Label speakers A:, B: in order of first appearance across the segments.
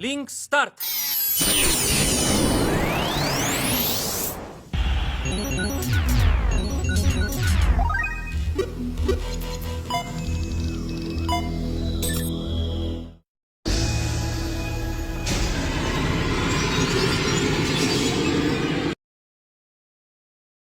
A: Link Start.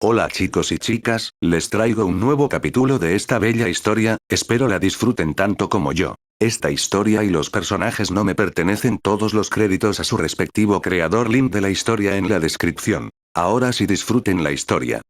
B: Hola chicos y chicas, les traigo un nuevo capítulo de esta bella historia, espero la disfruten tanto como yo. Esta historia y los personajes no me pertenecen, todos los créditos a su respectivo creador, link de la historia en la descripción. Ahora sí, disfruten la historia.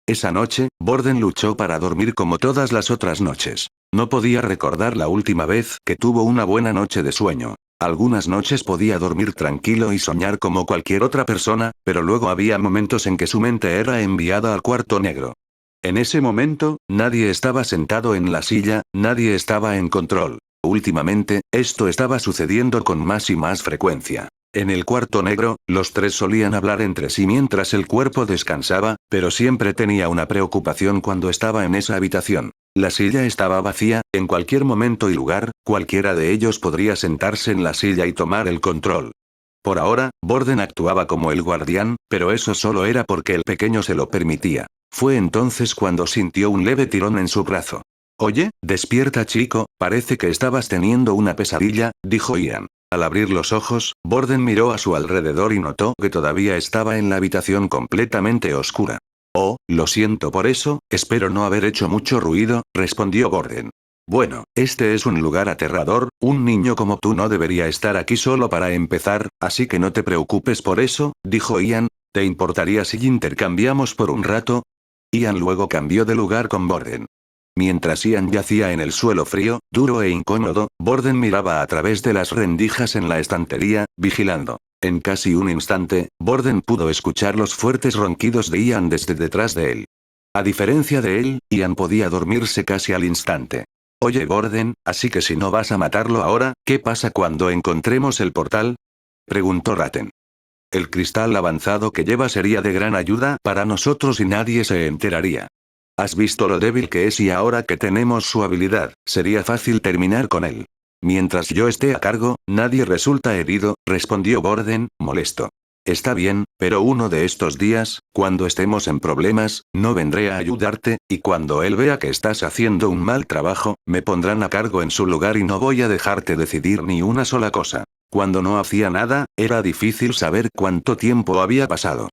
B: Esa noche, Borden luchó para dormir como todas las otras noches. No podía recordar la última vez que tuvo una buena noche de sueño. Algunas noches podía dormir tranquilo y soñar como cualquier otra persona, pero luego había momentos en que su mente era enviada al cuarto negro. En ese momento, nadie estaba sentado en la silla, nadie estaba en control. Últimamente, esto estaba sucediendo con más y más frecuencia. En el cuarto negro, los tres solían hablar entre sí mientras el cuerpo descansaba, pero siempre tenía una preocupación cuando estaba en esa habitación. La silla estaba vacía, en cualquier momento y lugar, cualquiera de ellos podría sentarse en la silla y tomar el control. Por ahora, Borden actuaba como el guardián, pero eso solo era porque el pequeño se lo permitía. Fue entonces cuando sintió un leve tirón en su brazo. «Oye, despierta chico, parece que estabas teniendo una pesadilla», dijo Ian. Al abrir los ojos, Borden miró a su alrededor y notó que todavía estaba en la habitación completamente oscura. «Oh, lo siento por eso, espero no haber hecho mucho ruido», respondió Borden. «Bueno, este es un lugar aterrador, un niño como tú no debería estar aquí solo para empezar, así que no te preocupes por eso», dijo Ian. «¿Te importaría si intercambiamos por un rato?» Ian luego cambió de lugar con Borden. Mientras Ian yacía en el suelo frío, duro e incómodo, Borden miraba a través de las rendijas en la estantería, vigilando. En casi un instante, Borden pudo escuchar los fuertes ronquidos de Ian desde detrás de él. A diferencia de él, Ian podía dormirse casi al instante. «Oye Borden, así que si no vas a matarlo ahora, ¿qué pasa cuando encontremos el portal?», preguntó Ratten. «El cristal avanzado que lleva sería de gran ayuda para nosotros y nadie se enteraría. Has visto lo débil que es y ahora que tenemos su habilidad, sería fácil terminar con él. Mientras yo esté a cargo, nadie resulta herido», respondió Borden, molesto. «Está bien, pero uno de estos días, cuando estemos en problemas, no vendré a ayudarte, y cuando él vea que estás haciendo un mal trabajo, me pondrán a cargo en su lugar y no voy a dejarte decidir ni una sola cosa». Cuando no hacía nada, era difícil saber cuánto tiempo había pasado.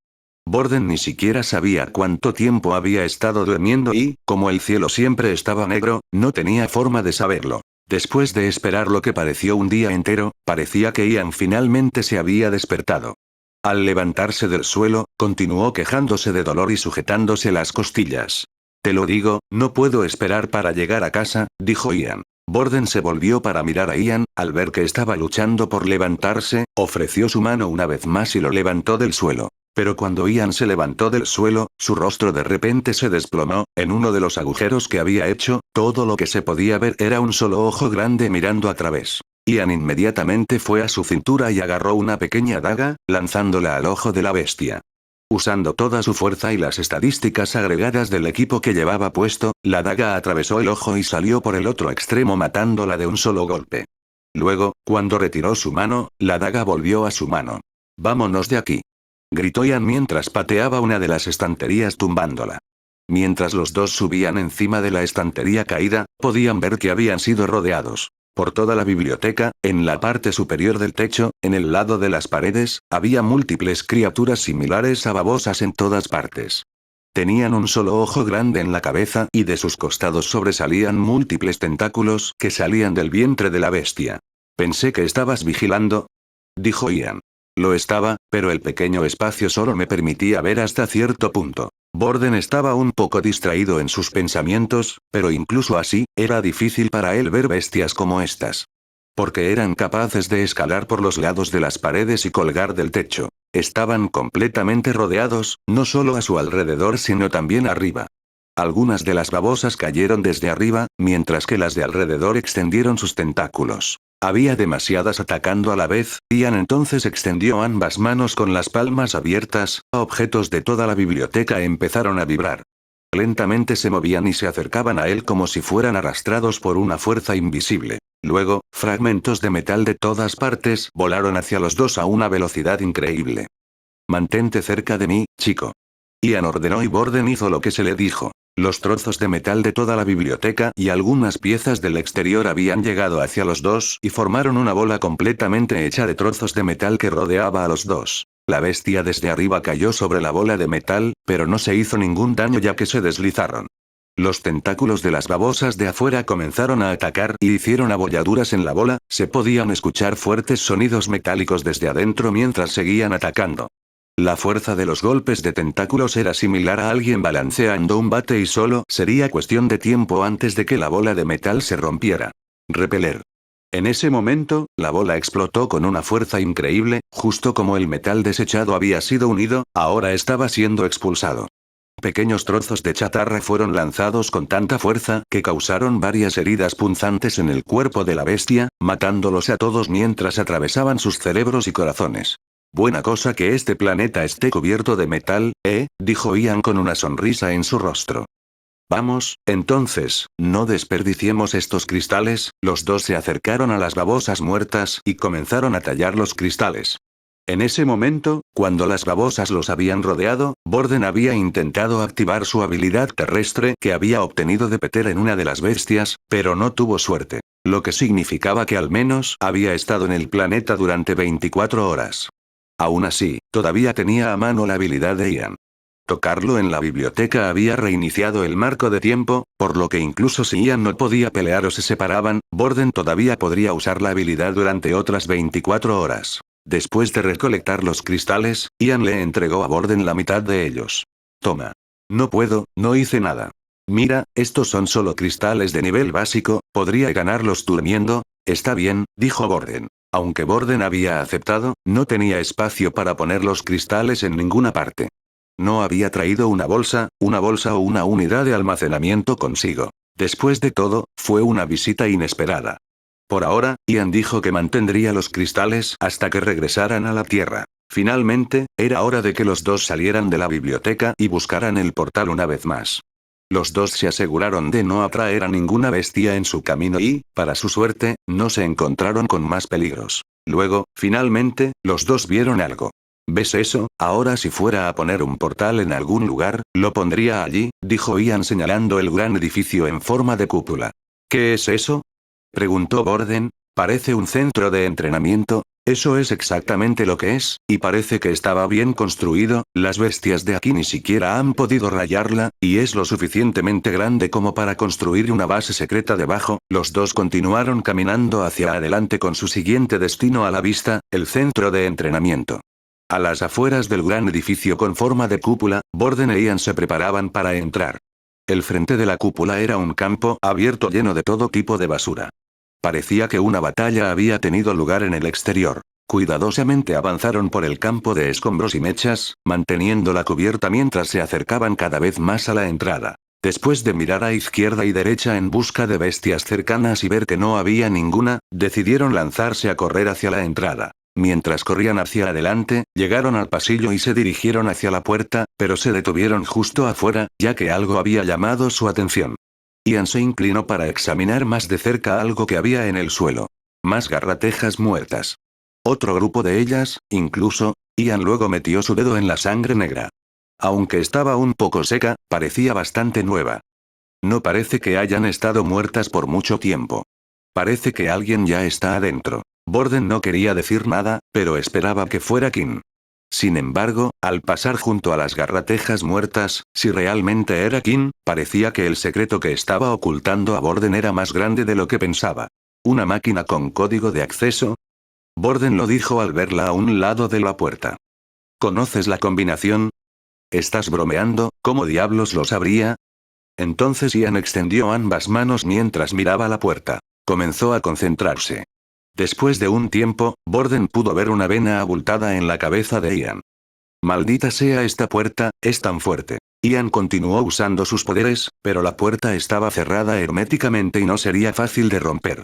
B: Borden ni siquiera sabía cuánto tiempo había estado durmiendo y, como el cielo siempre estaba negro, no tenía forma de saberlo. Después de esperar lo que pareció un día entero, parecía que Ian finalmente se había despertado. Al levantarse del suelo, continuó quejándose de dolor y sujetándose las costillas. «Te lo digo, no puedo esperar para llegar a casa», dijo Ian. Borden se volvió para mirar a Ian, al ver que estaba luchando por levantarse, ofreció su mano una vez más y lo levantó del suelo. Pero cuando Ian se levantó del suelo, su rostro de repente se desplomó, en uno de los agujeros que había hecho, todo lo que se podía ver era un solo ojo grande mirando a través. Ian inmediatamente fue a su cintura y agarró una pequeña daga, lanzándola al ojo de la bestia. Usando toda su fuerza y las estadísticas agregadas del equipo que llevaba puesto, la daga atravesó el ojo y salió por el otro extremo matándola de un solo golpe. Luego, cuando retiró su mano, la daga volvió a su mano. «Vámonos de aquí», gritó Ian mientras pateaba una de las estanterías tumbándola. Mientras los dos subían encima de la estantería caída, podían ver que habían sido rodeados. Por toda la biblioteca, en la parte superior del techo, en el lado de las paredes, había múltiples criaturas similares a babosas en todas partes. Tenían un solo ojo grande en la cabeza y de sus costados sobresalían múltiples tentáculos que salían del vientre de la bestia. «Pensé que estabas vigilando», dijo Ian. Lo estaba, pero el pequeño espacio solo me permitía ver hasta cierto punto. Borden estaba un poco distraído en sus pensamientos, pero incluso así, era difícil para él ver bestias como estas. Porque eran capaces de escalar por los lados de las paredes y colgar del techo. Estaban completamente rodeados, no solo a su alrededor sino también arriba. Algunas de las babosas cayeron desde arriba, mientras que las de alrededor extendieron sus tentáculos. Había demasiadas atacando a la vez. Ian entonces extendió ambas manos con las palmas abiertas, objetos de toda la biblioteca empezaron a vibrar. Lentamente se movían y se acercaban a él como si fueran arrastrados por una fuerza invisible. Luego, fragmentos de metal de todas partes volaron hacia los dos a una velocidad increíble. Mantente cerca de mí, chico. Ian ordenó y Borden hizo lo que se le dijo. Los trozos de metal de toda la biblioteca y algunas piezas del exterior habían llegado hacia los dos y formaron una bola completamente hecha de trozos de metal que rodeaba a los dos. La bestia desde arriba cayó sobre la bola de metal, pero no se hizo ningún daño ya que se deslizaron. Los tentáculos de las babosas de afuera comenzaron a atacar y hicieron abolladuras en la bola, se podían escuchar fuertes sonidos metálicos desde adentro mientras seguían atacando. La fuerza de los golpes de tentáculos era similar a alguien balanceando un bate y solo sería cuestión de tiempo antes de que la bola de metal se rompiera. Repeler. En ese momento, la bola explotó con una fuerza increíble, justo como el metal desechado había sido unido, ahora estaba siendo expulsado. Pequeños trozos de chatarra fueron lanzados con tanta fuerza que causaron varias heridas punzantes en el cuerpo de la bestia, matándolos a todos mientras atravesaban sus cerebros y corazones. Buena cosa que este planeta esté cubierto de metal, dijo Ian con una sonrisa en su rostro. Vamos, entonces, no desperdiciemos estos cristales. Los dos se acercaron a las babosas muertas y comenzaron a tallar los cristales. En ese momento, cuando las babosas los habían rodeado, Borden había intentado activar su habilidad terrestre que había obtenido de Peter en una de las bestias, pero no tuvo suerte. Lo que significaba que al menos había estado en el planeta durante 24 horas. Aún así, todavía tenía a mano la habilidad de Ian. Tocarlo en la biblioteca había reiniciado el marco de tiempo, por lo que incluso si Ian no podía pelear o se separaban, Borden todavía podría usar la habilidad durante otras 24 horas. Después de recolectar los cristales, Ian le entregó a Borden la mitad de ellos. Toma. No puedo, no hice nada. Mira, estos son solo cristales de nivel básico, podría ganarlos durmiendo. Está bien, dijo Borden. Aunque Borden había aceptado, no tenía espacio para poner los cristales en ninguna parte. No había traído una bolsa o una unidad de almacenamiento consigo. Después de todo, fue una visita inesperada. Por ahora, Ian dijo que mantendría los cristales hasta que regresaran a la Tierra. Finalmente, era hora de que los dos salieran de la biblioteca y buscaran el portal una vez más. Los dos se aseguraron de no atraer a ninguna bestia en su camino y, para su suerte, no se encontraron con más peligros. Luego, finalmente, los dos vieron algo. ¿Ves eso? Ahora si fuera a poner un portal en algún lugar, lo pondría allí, dijo Ian señalando el gran edificio en forma de cúpula. ¿Qué es eso?, preguntó Borden. Parece un centro de entrenamiento. Eso es exactamente lo que es, y parece que estaba bien construido. Las bestias de aquí ni siquiera han podido rayarla, y es lo suficientemente grande como para construir una base secreta debajo. Los dos continuaron caminando hacia adelante con su siguiente destino a la vista, el centro de entrenamiento. A las afueras del gran edificio con forma de cúpula, Borden e Ian se preparaban para entrar. El frente de la cúpula era un campo abierto lleno de todo tipo de basura. Parecía que una batalla había tenido lugar en el exterior. Cuidadosamente avanzaron por el campo de escombros y mechas, manteniendo la cubierta mientras se acercaban cada vez más a la entrada. Después de mirar a izquierda y derecha en busca de bestias cercanas y ver que no había ninguna, decidieron lanzarse a correr hacia la entrada. Mientras corrían hacia adelante, llegaron al pasillo y se dirigieron hacia la puerta, pero se detuvieron justo afuera, ya que algo había llamado su atención. Ian se inclinó para examinar más de cerca algo que había en el suelo. Más garratejas muertas. Otro grupo de ellas, incluso. Ian luego metió su dedo en la sangre negra. Aunque estaba un poco seca, parecía bastante nueva. No parece que hayan estado muertas por mucho tiempo. Parece que alguien ya está adentro. Borden no quería decir nada, pero esperaba que fuera Kim. Sin embargo, al pasar junto a las garratejas muertas, si realmente era Kim, parecía que el secreto que estaba ocultando a Borden era más grande de lo que pensaba. ¿Una máquina con código de acceso? Borden lo dijo al verla a un lado de la puerta. ¿Conoces la combinación? ¿Estás bromeando? ¿Cómo diablos lo sabría? Entonces Ian extendió ambas manos mientras miraba la puerta. Comenzó a concentrarse. Después de un tiempo, Borden pudo ver una vena abultada en la cabeza de Ian. Maldita sea esta puerta, es tan fuerte. Ian continuó usando sus poderes, pero la puerta estaba cerrada herméticamente y no sería fácil de romper.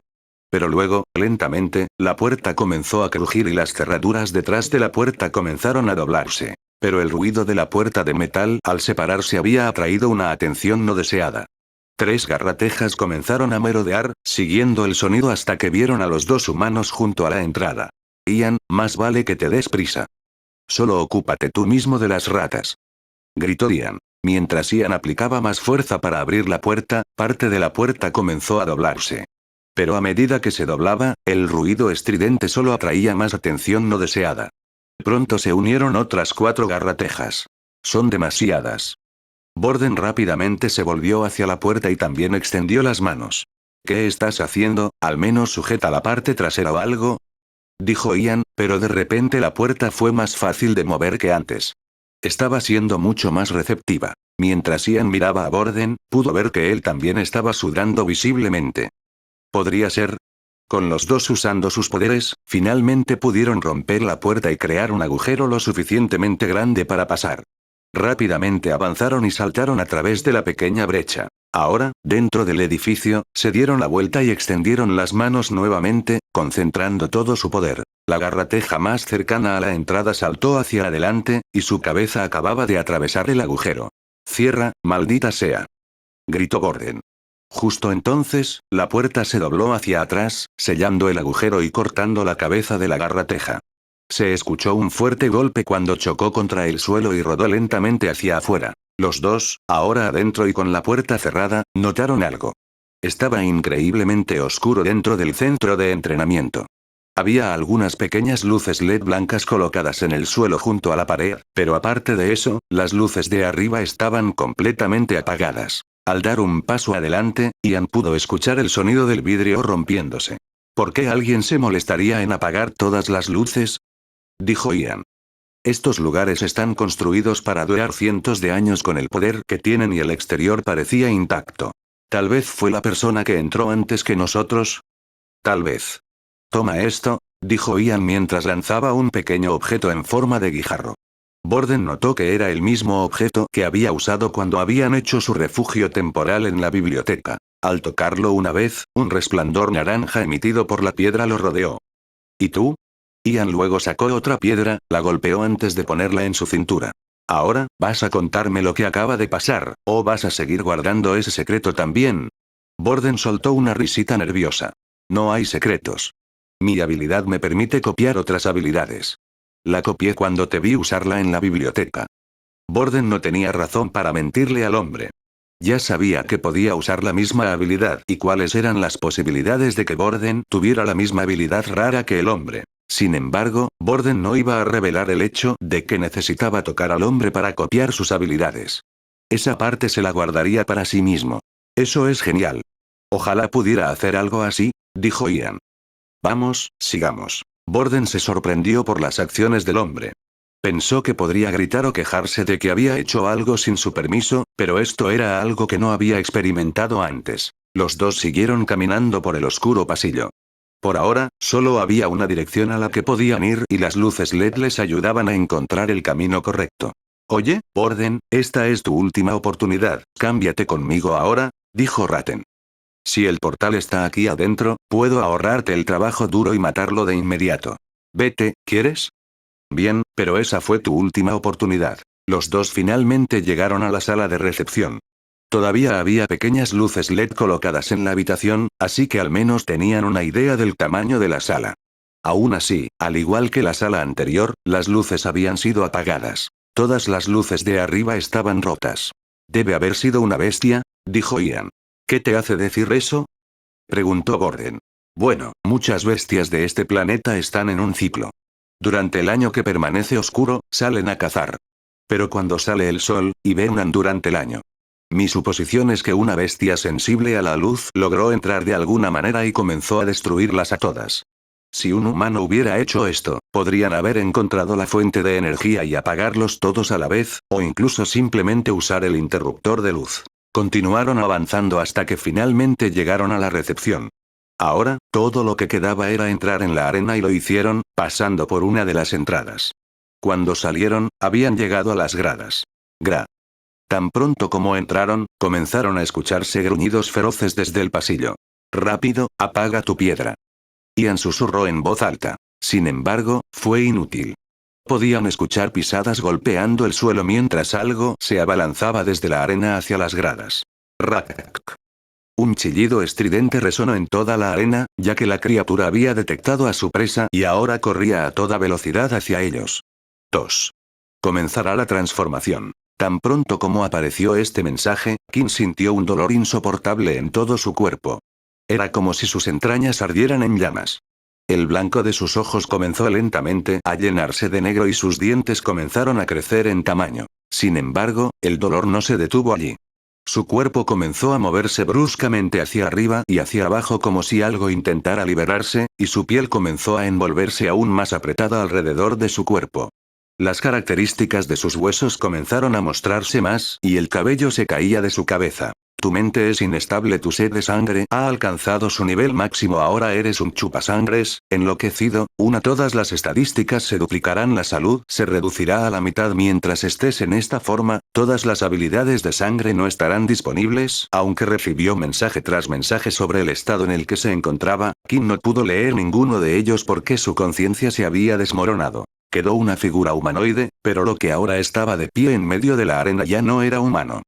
B: Pero luego, lentamente, la puerta comenzó a crujir y las cerraduras detrás de la puerta comenzaron a doblarse. Pero el ruido de la puerta de metal al separarse había atraído una atención no deseada. 3 garratejas comenzaron a merodear, siguiendo el sonido hasta que vieron a los 2 humanos junto a la entrada. Ian, más vale que te des prisa. Solo ocúpate tú mismo de las ratas. Gritó Ian. Mientras Ian aplicaba más fuerza para abrir la puerta, parte de la puerta comenzó a doblarse. Pero a medida que se doblaba, el ruido estridente solo atraía más atención no deseada. Pronto se unieron otras 4 garratejas. Son demasiadas. Borden rápidamente se volvió hacia la puerta y también extendió las manos. ¿Qué estás haciendo? Al menos sujeta la parte trasera o algo. Dijo Ian, pero de repente la puerta fue más fácil de mover que antes. Estaba siendo mucho más receptiva. Mientras Ian miraba a Borden, pudo ver que él también estaba sudando visiblemente. ¿Podría ser? Con los 2 usando sus poderes, finalmente pudieron romper la puerta y crear un agujero lo suficientemente grande para pasar. Rápidamente avanzaron y saltaron a través de la pequeña brecha. Ahora, dentro del edificio, se dieron la vuelta y extendieron las manos nuevamente, concentrando todo su poder. La garrateja más cercana a la entrada saltó hacia adelante, y su cabeza acababa de atravesar el agujero. «Cierra, maldita sea», gritó Borden. Justo entonces, la puerta se dobló hacia atrás, sellando el agujero y cortando la cabeza de la garrateja. Se escuchó un fuerte golpe cuando chocó contra el suelo y rodó lentamente hacia afuera. Los 2, ahora adentro y con la puerta cerrada, notaron algo. Estaba increíblemente oscuro dentro del centro de entrenamiento. Había algunas pequeñas luces LED blancas colocadas en el suelo junto a la pared, pero aparte de eso, las luces de arriba estaban completamente apagadas. Al dar un paso adelante, Ian pudo escuchar el sonido del vidrio rompiéndose. ¿Por qué alguien se molestaría en apagar todas las luces?, dijo Ian. Estos lugares están construidos para durar cientos de años con el poder que tienen y el exterior parecía intacto. Tal vez fue la persona que entró antes que nosotros. Tal vez. Toma esto, dijo Ian mientras lanzaba un pequeño objeto en forma de guijarro. Borden notó que era el mismo objeto que había usado cuando habían hecho su refugio temporal en la biblioteca. Al tocarlo una vez, un resplandor naranja emitido por la piedra lo rodeó. ¿Y tú? Ian luego sacó otra piedra, la golpeó antes de ponerla en su cintura. Ahora, ¿vas a contarme lo que acaba de pasar, o vas a seguir guardando ese secreto también? Borden soltó una risita nerviosa. No hay secretos. Mi habilidad me permite copiar otras habilidades. La copié cuando te vi usarla en la biblioteca. Borden no tenía razón para mentirle al hombre. Ya sabía que podía usar la misma habilidad y cuáles eran las posibilidades de que Borden tuviera la misma habilidad rara que el hombre. Sin embargo, Borden no iba a revelar el hecho de que necesitaba tocar al hombre para copiar sus habilidades. Esa parte se la guardaría para sí mismo. Eso es genial. Ojalá pudiera hacer algo así, dijo Ian. Vamos, sigamos. Borden se sorprendió por las acciones del hombre. Pensó que podría gritar o quejarse de que había hecho algo sin su permiso, pero esto era algo que no había experimentado antes. Los 2 siguieron caminando por el oscuro pasillo. Por ahora, solo había una dirección a la que podían ir y las luces LED les ayudaban a encontrar el camino correcto. Oye, Borden, esta es tu última oportunidad, cámbiate conmigo ahora, dijo Ratten. Si el portal está aquí adentro, puedo ahorrarte el trabajo duro y matarlo de inmediato. Vete, ¿quieres? Bien, pero esa fue tu última oportunidad. Los 2 finalmente llegaron a la sala de recepción. Todavía había pequeñas luces LED colocadas en la habitación, así que al menos tenían una idea del tamaño de la sala. Aún así, al igual que la sala anterior, las luces habían sido apagadas. Todas las luces de arriba estaban rotas. Debe haber sido una bestia, dijo Ian. ¿Qué te hace decir eso?, preguntó Borden. Bueno, muchas bestias de este planeta están en un ciclo. Durante el año que permanece oscuro, salen a cazar. Pero cuando sale el sol, hibernan durante el año. Mi suposición es que una bestia sensible a la luz logró entrar de alguna manera y comenzó a destruirlas a todas. Si un humano hubiera hecho esto, podrían haber encontrado la fuente de energía y apagarlos todos a la vez, o incluso simplemente usar el interruptor de luz. Continuaron avanzando hasta que finalmente llegaron a la recepción. Ahora, todo lo que quedaba era entrar en la arena y lo hicieron, pasando por una de las entradas. Cuando salieron, habían llegado a las gradas. Tan pronto como entraron, comenzaron a escucharse gruñidos feroces desde el pasillo. Rápido, apaga tu piedra. Ian susurró en voz alta. Sin embargo, fue inútil. Podían escuchar pisadas golpeando el suelo mientras algo se abalanzaba desde la arena hacia las gradas. Rack. Un chillido estridente resonó en toda la arena, ya que la criatura había detectado a su presa y ahora corría a toda velocidad hacia ellos. 2. Comenzará la transformación. Tan pronto como apareció este mensaje, Kim sintió un dolor insoportable en todo su cuerpo. Era como si sus entrañas ardieran en llamas. El blanco de sus ojos comenzó lentamente a llenarse de negro y sus dientes comenzaron a crecer en tamaño. Sin embargo, el dolor no se detuvo allí. Su cuerpo comenzó a moverse bruscamente hacia arriba y hacia abajo como si algo intentara liberarse, y su piel comenzó a envolverse aún más apretada alrededor de su cuerpo. Las características de sus huesos comenzaron a mostrarse más, y el cabello se caía de su cabeza. Tu mente es inestable, tu sed de sangre ha alcanzado su nivel máximo, ahora eres un chupasangres, enloquecido, todas las estadísticas se duplicarán, la salud se reducirá a la mitad mientras estés en esta forma, todas las habilidades de sangre no estarán disponibles, aunque recibió mensaje tras mensaje sobre el estado en el que se encontraba, Kim no pudo leer ninguno de ellos porque su conciencia se había desmoronado. Quedó una figura humanoide, pero lo que ahora estaba de pie en medio de la arena ya no era humano.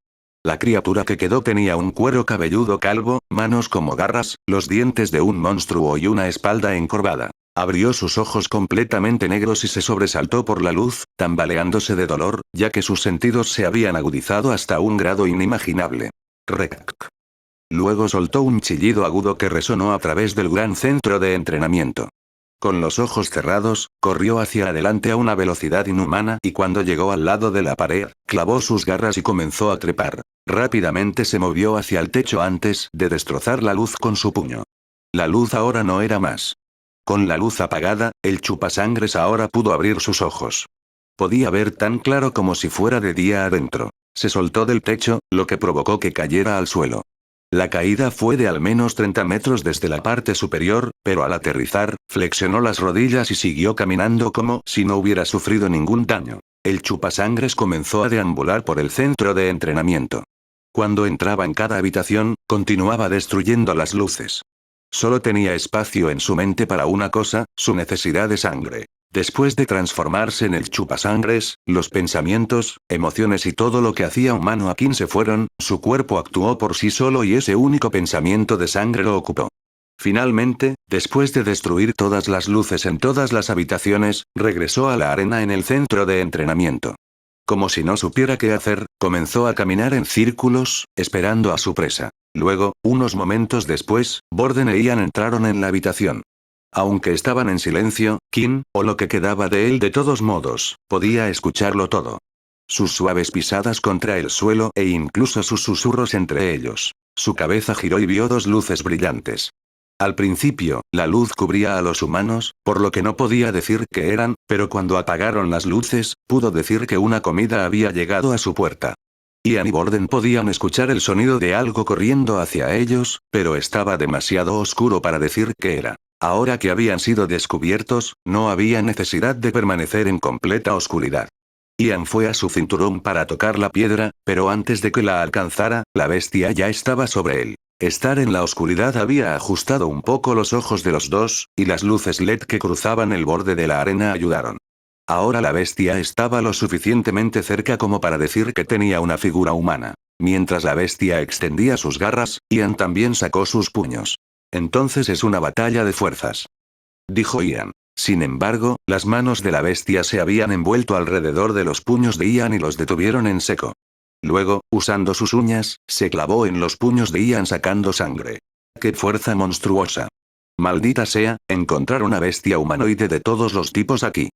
B: La criatura que quedó tenía un cuero cabelludo calvo, manos como garras, los dientes de un monstruo y una espalda encorvada. Abrió sus ojos completamente negros y se sobresaltó por la luz, tambaleándose de dolor, ya que sus sentidos se habían agudizado hasta un grado inimaginable. Rec. Luego soltó un chillido agudo que resonó a través del gran centro de entrenamiento. Con los ojos cerrados, corrió hacia adelante a una velocidad inhumana y cuando llegó al lado de la pared, clavó sus garras y comenzó a trepar. Rápidamente se movió hacia el techo antes de destrozar la luz con su puño. La luz ahora no era más. Con la luz apagada, el chupasangres ahora pudo abrir sus ojos. Podía ver tan claro como si fuera de día adentro. Se soltó del techo, lo que provocó que cayera al suelo. La caída fue de al menos 30 metros desde la parte superior, pero al aterrizar, flexionó las rodillas y siguió caminando como si no hubiera sufrido ningún daño. El chupasangres comenzó a deambular por el centro de entrenamiento. Cuando entraba en cada habitación, continuaba destruyendo las luces. Solo tenía espacio en su mente para una cosa, su necesidad de sangre. Después de transformarse en el chupasangres, los pensamientos, emociones y todo lo que hacía humano a Kim se fueron, su cuerpo actuó por sí solo y ese único pensamiento de sangre lo ocupó. Finalmente, después de destruir todas las luces en todas las habitaciones, regresó a la arena en el centro de entrenamiento. Como si no supiera qué hacer, comenzó a caminar en círculos, esperando a su presa. Luego, unos momentos después, Borden e Ian entraron en la habitación. Aunque estaban en silencio, Kim, o lo que quedaba de él de todos modos, podía escucharlo todo. Sus suaves pisadas contra el suelo e incluso sus susurros entre ellos. Su cabeza giró y vio dos luces brillantes. Al principio, la luz cubría a los humanos, por lo que no podía decir qué eran, pero cuando apagaron las luces, pudo decir que una comida había llegado a su puerta. Ian y Borden podían escuchar el sonido de algo corriendo hacia ellos, pero estaba demasiado oscuro para decir qué era. Ahora que habían sido descubiertos, no había necesidad de permanecer en completa oscuridad. Ian fue a su cinturón para tocar la piedra, pero antes de que la alcanzara, la bestia ya estaba sobre él. Estar en la oscuridad había ajustado un poco los ojos de los dos, y las luces LED que cruzaban el borde de la arena ayudaron. Ahora la bestia estaba lo suficientemente cerca como para decir que tenía una figura humana. Mientras la bestia extendía sus garras, Ian también sacó sus puños. Entonces es una batalla de fuerzas, dijo Ian. Sin embargo, las manos de la bestia se habían envuelto alrededor de los puños de Ian y los detuvieron en seco. Luego, usando sus uñas, se clavó en los puños de Ian sacando sangre. ¡Qué fuerza monstruosa! Maldita sea, encontrar una bestia humanoide de todos los tipos aquí,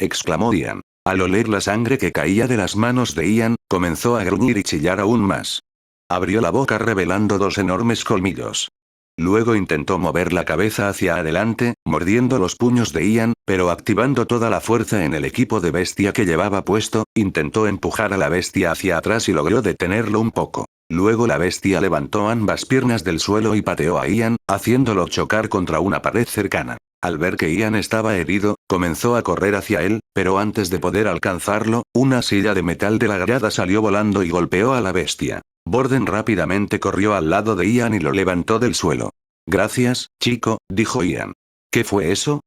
B: exclamó Ian. Al oler la sangre que caía de las manos de Ian, comenzó a gruñir y chillar aún más. Abrió la boca revelando dos enormes colmillos. Luego intentó mover la cabeza hacia adelante, mordiendo los puños de Ian, pero activando toda la fuerza en el equipo de bestia que llevaba puesto, intentó empujar a la bestia hacia atrás y logró detenerlo un poco. Luego la bestia levantó ambas piernas del suelo y pateó a Ian, haciéndolo chocar contra una pared cercana. Al ver que Ian estaba herido, comenzó a correr hacia él, pero antes de poder alcanzarlo, una silla de metal de la grada salió volando y golpeó a la bestia. Borden rápidamente corrió al lado de Ian y lo levantó del suelo. Gracias, chico, dijo Ian. ¿Qué fue eso?,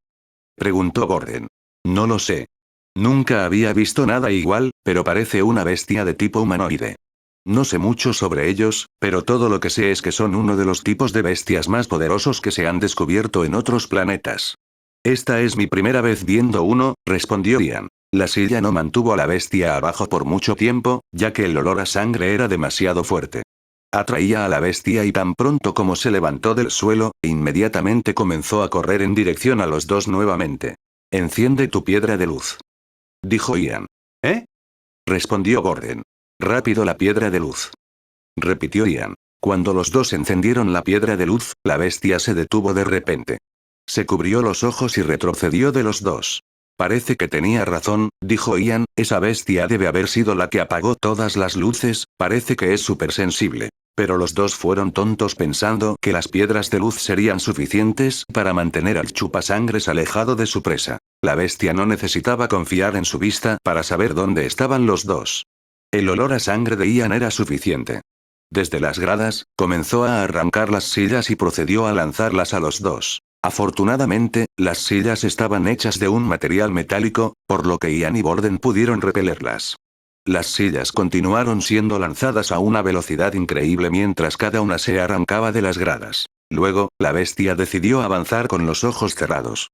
B: preguntó Borden. No lo sé. Nunca había visto nada igual, pero parece una bestia de tipo humanoide. No sé mucho sobre ellos, pero todo lo que sé es que son uno de los tipos de bestias más poderosos que se han descubierto en otros planetas. Esta es mi primera vez viendo uno, respondió Ian. La silla no mantuvo a la bestia abajo por mucho tiempo, ya que el olor a sangre era demasiado fuerte. Atraía a la bestia y tan pronto como se levantó del suelo, inmediatamente comenzó a correr en dirección a los dos nuevamente. Enciende tu piedra de luz, dijo Ian. ¿Eh? Respondió Gordon. Rápido la piedra de luz, repitió Ian. Cuando los dos encendieron la piedra de luz, la bestia se detuvo de repente. Se cubrió los ojos y retrocedió de los dos. Parece que tenía razón, dijo Ian, esa bestia debe haber sido la que apagó todas las luces, parece que es súper sensible. Pero los dos fueron tontos pensando que las piedras de luz serían suficientes para mantener al chupasangres alejado de su presa. La bestia no necesitaba confiar en su vista para saber dónde estaban los dos. El olor a sangre de Ian era suficiente. Desde las gradas, comenzó a arrancar las sillas y procedió a lanzarlas a los dos. Afortunadamente, las sillas estaban hechas de un material metálico, por lo que Ian y Gordon pudieron repelerlas. Las sillas continuaron siendo lanzadas a una velocidad increíble mientras cada una se arrancaba de las gradas. Luego, la bestia decidió avanzar con los ojos cerrados.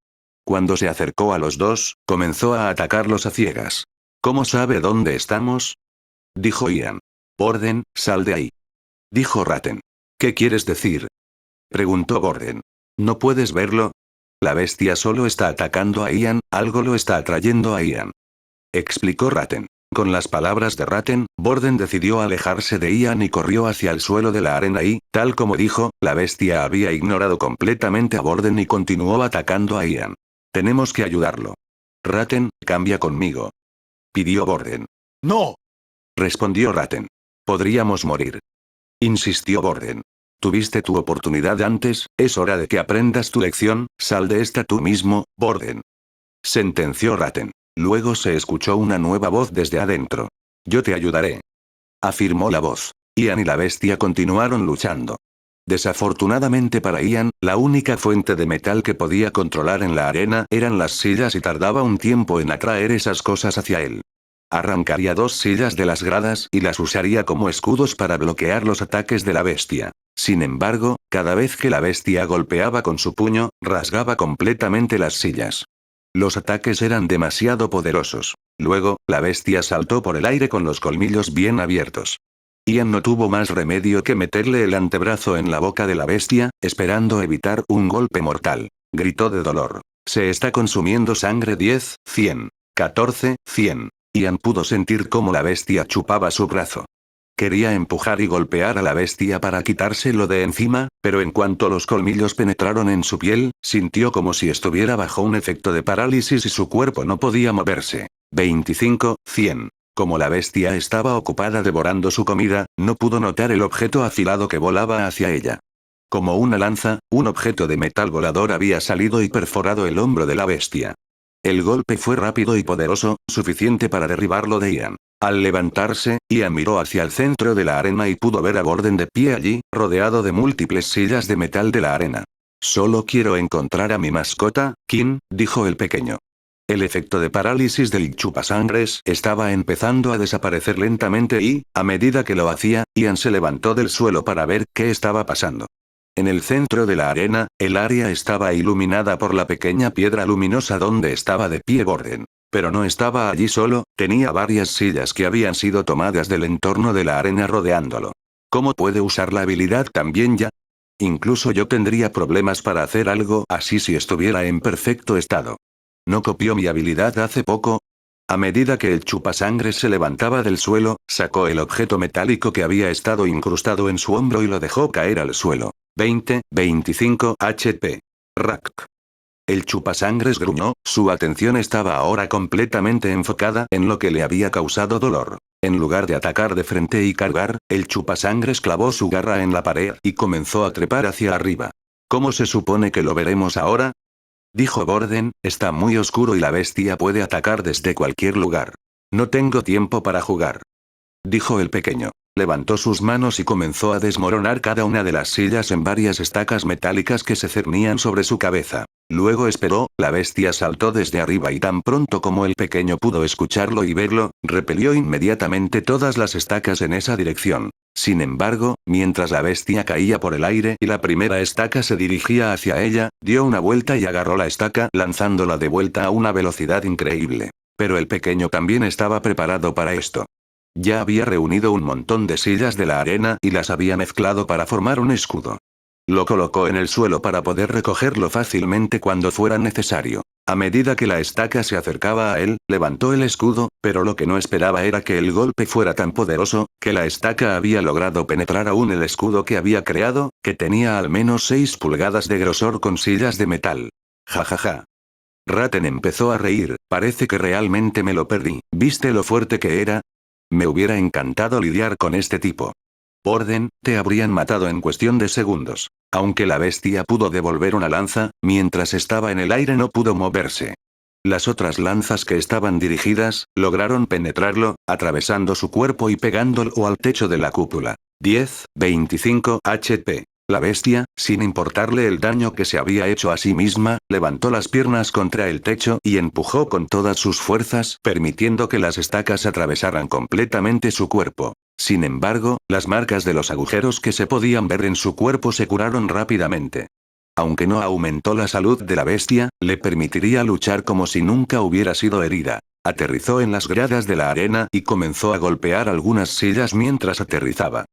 B: Cuando se acercó a los dos, comenzó a atacarlos a ciegas. ¿Cómo sabe dónde estamos?, dijo Ian. Gordon, sal de ahí, dijo Ratten. ¿Qué quieres decir?, preguntó Gordon. ¿No puedes verlo? La bestia solo está atacando a Ian, algo lo está atrayendo a Ian, explicó Ratten. Con las palabras de Ratten, Gordon decidió alejarse de Ian y corrió hacia el suelo de la arena y, tal como dijo, la bestia había ignorado completamente a Gordon y continuó atacando a Ian. Tenemos que ayudarlo. Ratten, cambia conmigo, pidió Gordon. No, respondió Ratten. Podríamos morir, insistió Gordon. Tuviste tu oportunidad antes, es hora de que aprendas tu lección, sal de esta tú mismo, Gordon, sentenció Ratten. Luego se escuchó una nueva voz desde adentro. Yo te ayudaré, afirmó la voz. Ian y la bestia continuaron luchando. Desafortunadamente para Ian, la única fuente de metal que podía controlar en la arena eran las sillas y tardaba un tiempo en atraer esas cosas hacia él. Arrancaría dos sillas de las gradas y las usaría como escudos para bloquear los ataques de la bestia. Sin embargo, cada vez que la bestia golpeaba con su puño, rasgaba completamente las sillas. Los ataques eran demasiado poderosos. Luego, la bestia saltó por el aire con los colmillos bien abiertos. Ian no tuvo más remedio que meterle el antebrazo en la boca de la bestia, esperando evitar un golpe mortal. Gritó de dolor. Se está consumiendo sangre 10, 100, 14, 100. Ian pudo sentir cómo la bestia chupaba su brazo. Quería empujar y golpear a la bestia para quitárselo de encima, pero en cuanto los colmillos penetraron en su piel, sintió como si estuviera bajo un efecto de parálisis y su cuerpo no podía moverse. 25, 100. Como la bestia estaba ocupada devorando su comida, no pudo notar el objeto afilado que volaba hacia ella. Como una lanza, un objeto de metal volador había salido y perforado el hombro de la bestia. El golpe fue rápido y poderoso, suficiente para derribarlo de Ian. Al levantarse, Ian miró hacia el centro de la arena y pudo ver a Gordon de pie allí, rodeado de múltiples sillas de metal de la arena. Solo quiero encontrar a mi mascota, King, dijo el pequeño. El efecto de parálisis del chupasangres estaba empezando a desaparecer lentamente y, a medida que lo hacía, Ian se levantó del suelo para ver qué estaba pasando. En el centro de la arena, el área estaba iluminada por la pequeña piedra luminosa donde estaba de pie Gordon. Pero no estaba allí solo, tenía varias sillas que habían sido tomadas del entorno de la arena rodeándolo. ¿Cómo puede usar la habilidad también ya? Incluso yo tendría problemas para hacer algo así si estuviera en perfecto estado. ¿No copió mi habilidad hace poco? A medida que el chupasangre se levantaba del suelo, sacó el objeto metálico que había estado incrustado en su hombro y lo dejó caer al suelo. 20, 25 HP. Rack. El chupasangres gruñó, su atención estaba ahora completamente enfocada en lo que le había causado dolor. En lugar de atacar de frente y cargar, el chupasangres clavó su garra en la pared y comenzó a trepar hacia arriba. ¿Cómo se supone que lo veremos ahora?, dijo Gordon, está muy oscuro y la bestia puede atacar desde cualquier lugar. No tengo tiempo para jugar, dijo el pequeño. Levantó sus manos y comenzó a desmoronar cada una de las sillas en varias estacas metálicas que se cernían sobre su cabeza. Luego esperó, la bestia saltó desde arriba y tan pronto como el pequeño pudo escucharlo y verlo, repelió inmediatamente todas las estacas en esa dirección. Sin embargo, mientras la bestia caía por el aire y la primera estaca se dirigía hacia ella, dio una vuelta y agarró la estaca lanzándola de vuelta a una velocidad increíble. Pero el pequeño también estaba preparado para esto. Ya había reunido un montón de sillas de la arena y las había mezclado para formar un escudo. Lo colocó en el suelo para poder recogerlo fácilmente cuando fuera necesario. A medida que la estaca se acercaba a él, levantó el escudo, pero lo que no esperaba era que el golpe fuera tan poderoso, que la estaca había logrado penetrar aún el escudo que había creado, que tenía al menos 6 pulgadas de grosor con sillas de metal. Jajaja. Ratten empezó a reír, parece que realmente me lo perdí. ¿Viste lo fuerte que era? Me hubiera encantado lidiar con este tipo. Borden, te habrían matado en cuestión de segundos. Aunque la bestia pudo devolver una lanza, mientras estaba en el aire no pudo moverse. Las otras lanzas que estaban dirigidas, lograron penetrarlo, atravesando su cuerpo y pegándolo al techo de la cúpula. 10-25 HP. La bestia, sin importarle el daño que se había hecho a sí misma, levantó las piernas contra el techo y empujó con todas sus fuerzas, permitiendo que las estacas atravesaran completamente su cuerpo. Sin embargo, las marcas de los agujeros que se podían ver en su cuerpo se curaron rápidamente. Aunque no aumentó la salud de la bestia, le permitiría luchar como si nunca hubiera sido herida. Aterrizó en las gradas de la arena y comenzó a golpear algunas sillas mientras aterrizaba.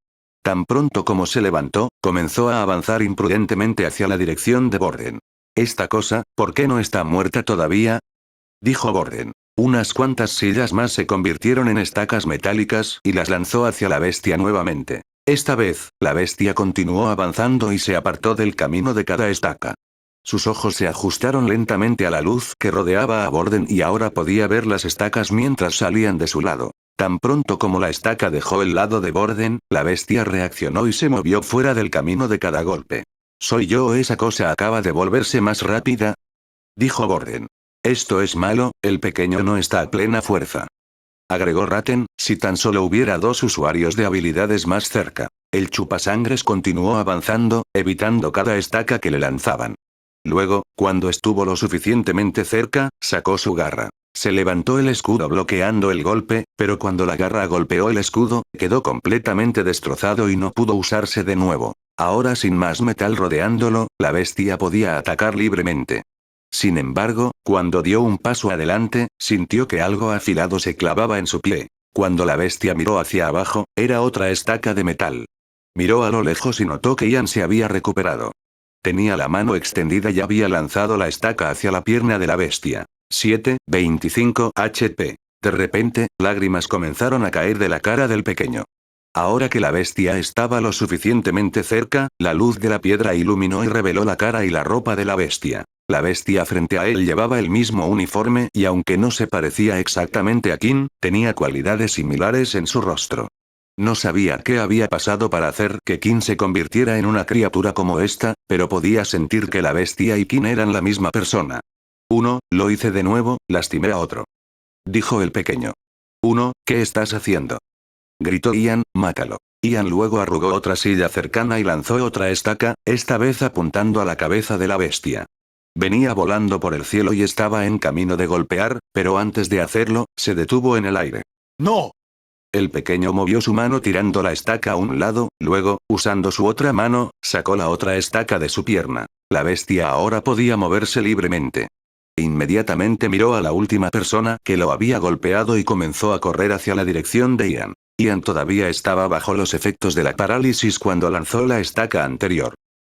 B: Tan pronto como se levantó, comenzó a avanzar imprudentemente hacia la dirección de Borden. «Esta cosa, ¿por qué no está muerta todavía?», dijo Borden. Unas cuantas sillas más se convirtieron en estacas metálicas y las lanzó hacia la bestia nuevamente. Esta vez, la bestia continuó avanzando y se apartó del camino de cada estaca. Sus ojos se ajustaron lentamente a la luz que rodeaba a Borden y ahora podía ver las estacas mientras salían de su lado. Tan pronto como la estaca dejó el lado de Borden, la bestia reaccionó y se movió fuera del camino de cada golpe. ¿Soy yo o esa cosa acaba de volverse más rápida?, dijo Borden. Esto es malo, el pequeño no está a plena fuerza. Agregó Ratten, si tan solo hubiera 2 usuarios de habilidades más cerca. El chupasangres continuó avanzando, evitando cada estaca que le lanzaban. Luego, cuando estuvo lo suficientemente cerca, sacó su garra. Se levantó el escudo bloqueando el golpe, pero cuando la garra golpeó el escudo, quedó completamente destrozado y no pudo usarse de nuevo. Ahora sin más metal rodeándolo, la bestia podía atacar libremente. Sin embargo, cuando dio un paso adelante, sintió que algo afilado se clavaba en su pie. Cuando la bestia miró hacia abajo, era otra estaca de metal. Miró a lo lejos y notó que Ian se había recuperado. Tenía la mano extendida y había lanzado la estaca hacia la pierna de la bestia. 7-25 HP. De repente, lágrimas comenzaron a caer de la cara del pequeño. Ahora que la bestia estaba lo suficientemente cerca, la luz de la piedra iluminó y reveló la cara y la ropa de la bestia. La bestia frente a él llevaba el mismo uniforme y aunque no se parecía exactamente a King, tenía cualidades similares en su rostro. No sabía qué había pasado para hacer que King se convirtiera en una criatura como esta, pero podía sentir que la bestia y King eran la misma persona. Lo hice de nuevo, lastimé a otro, dijo el pequeño. ¿Qué estás haciendo?, gritó Ian, mátalo. Ian luego arrugó otra silla cercana y lanzó otra estaca, esta vez apuntando a la cabeza de la bestia. Venía volando por el cielo y estaba en camino de golpear, pero antes de hacerlo, se detuvo en el aire. ¡No! El pequeño movió su mano tirando la estaca a un lado, luego, usando su otra mano, sacó la otra estaca de su pierna. La bestia ahora podía moverse libremente. Inmediatamente miró a la última persona que lo había golpeado y comenzó a correr hacia la dirección de Ian. Ian todavía estaba bajo los efectos de la parálisis cuando lanzó la estaca anterior.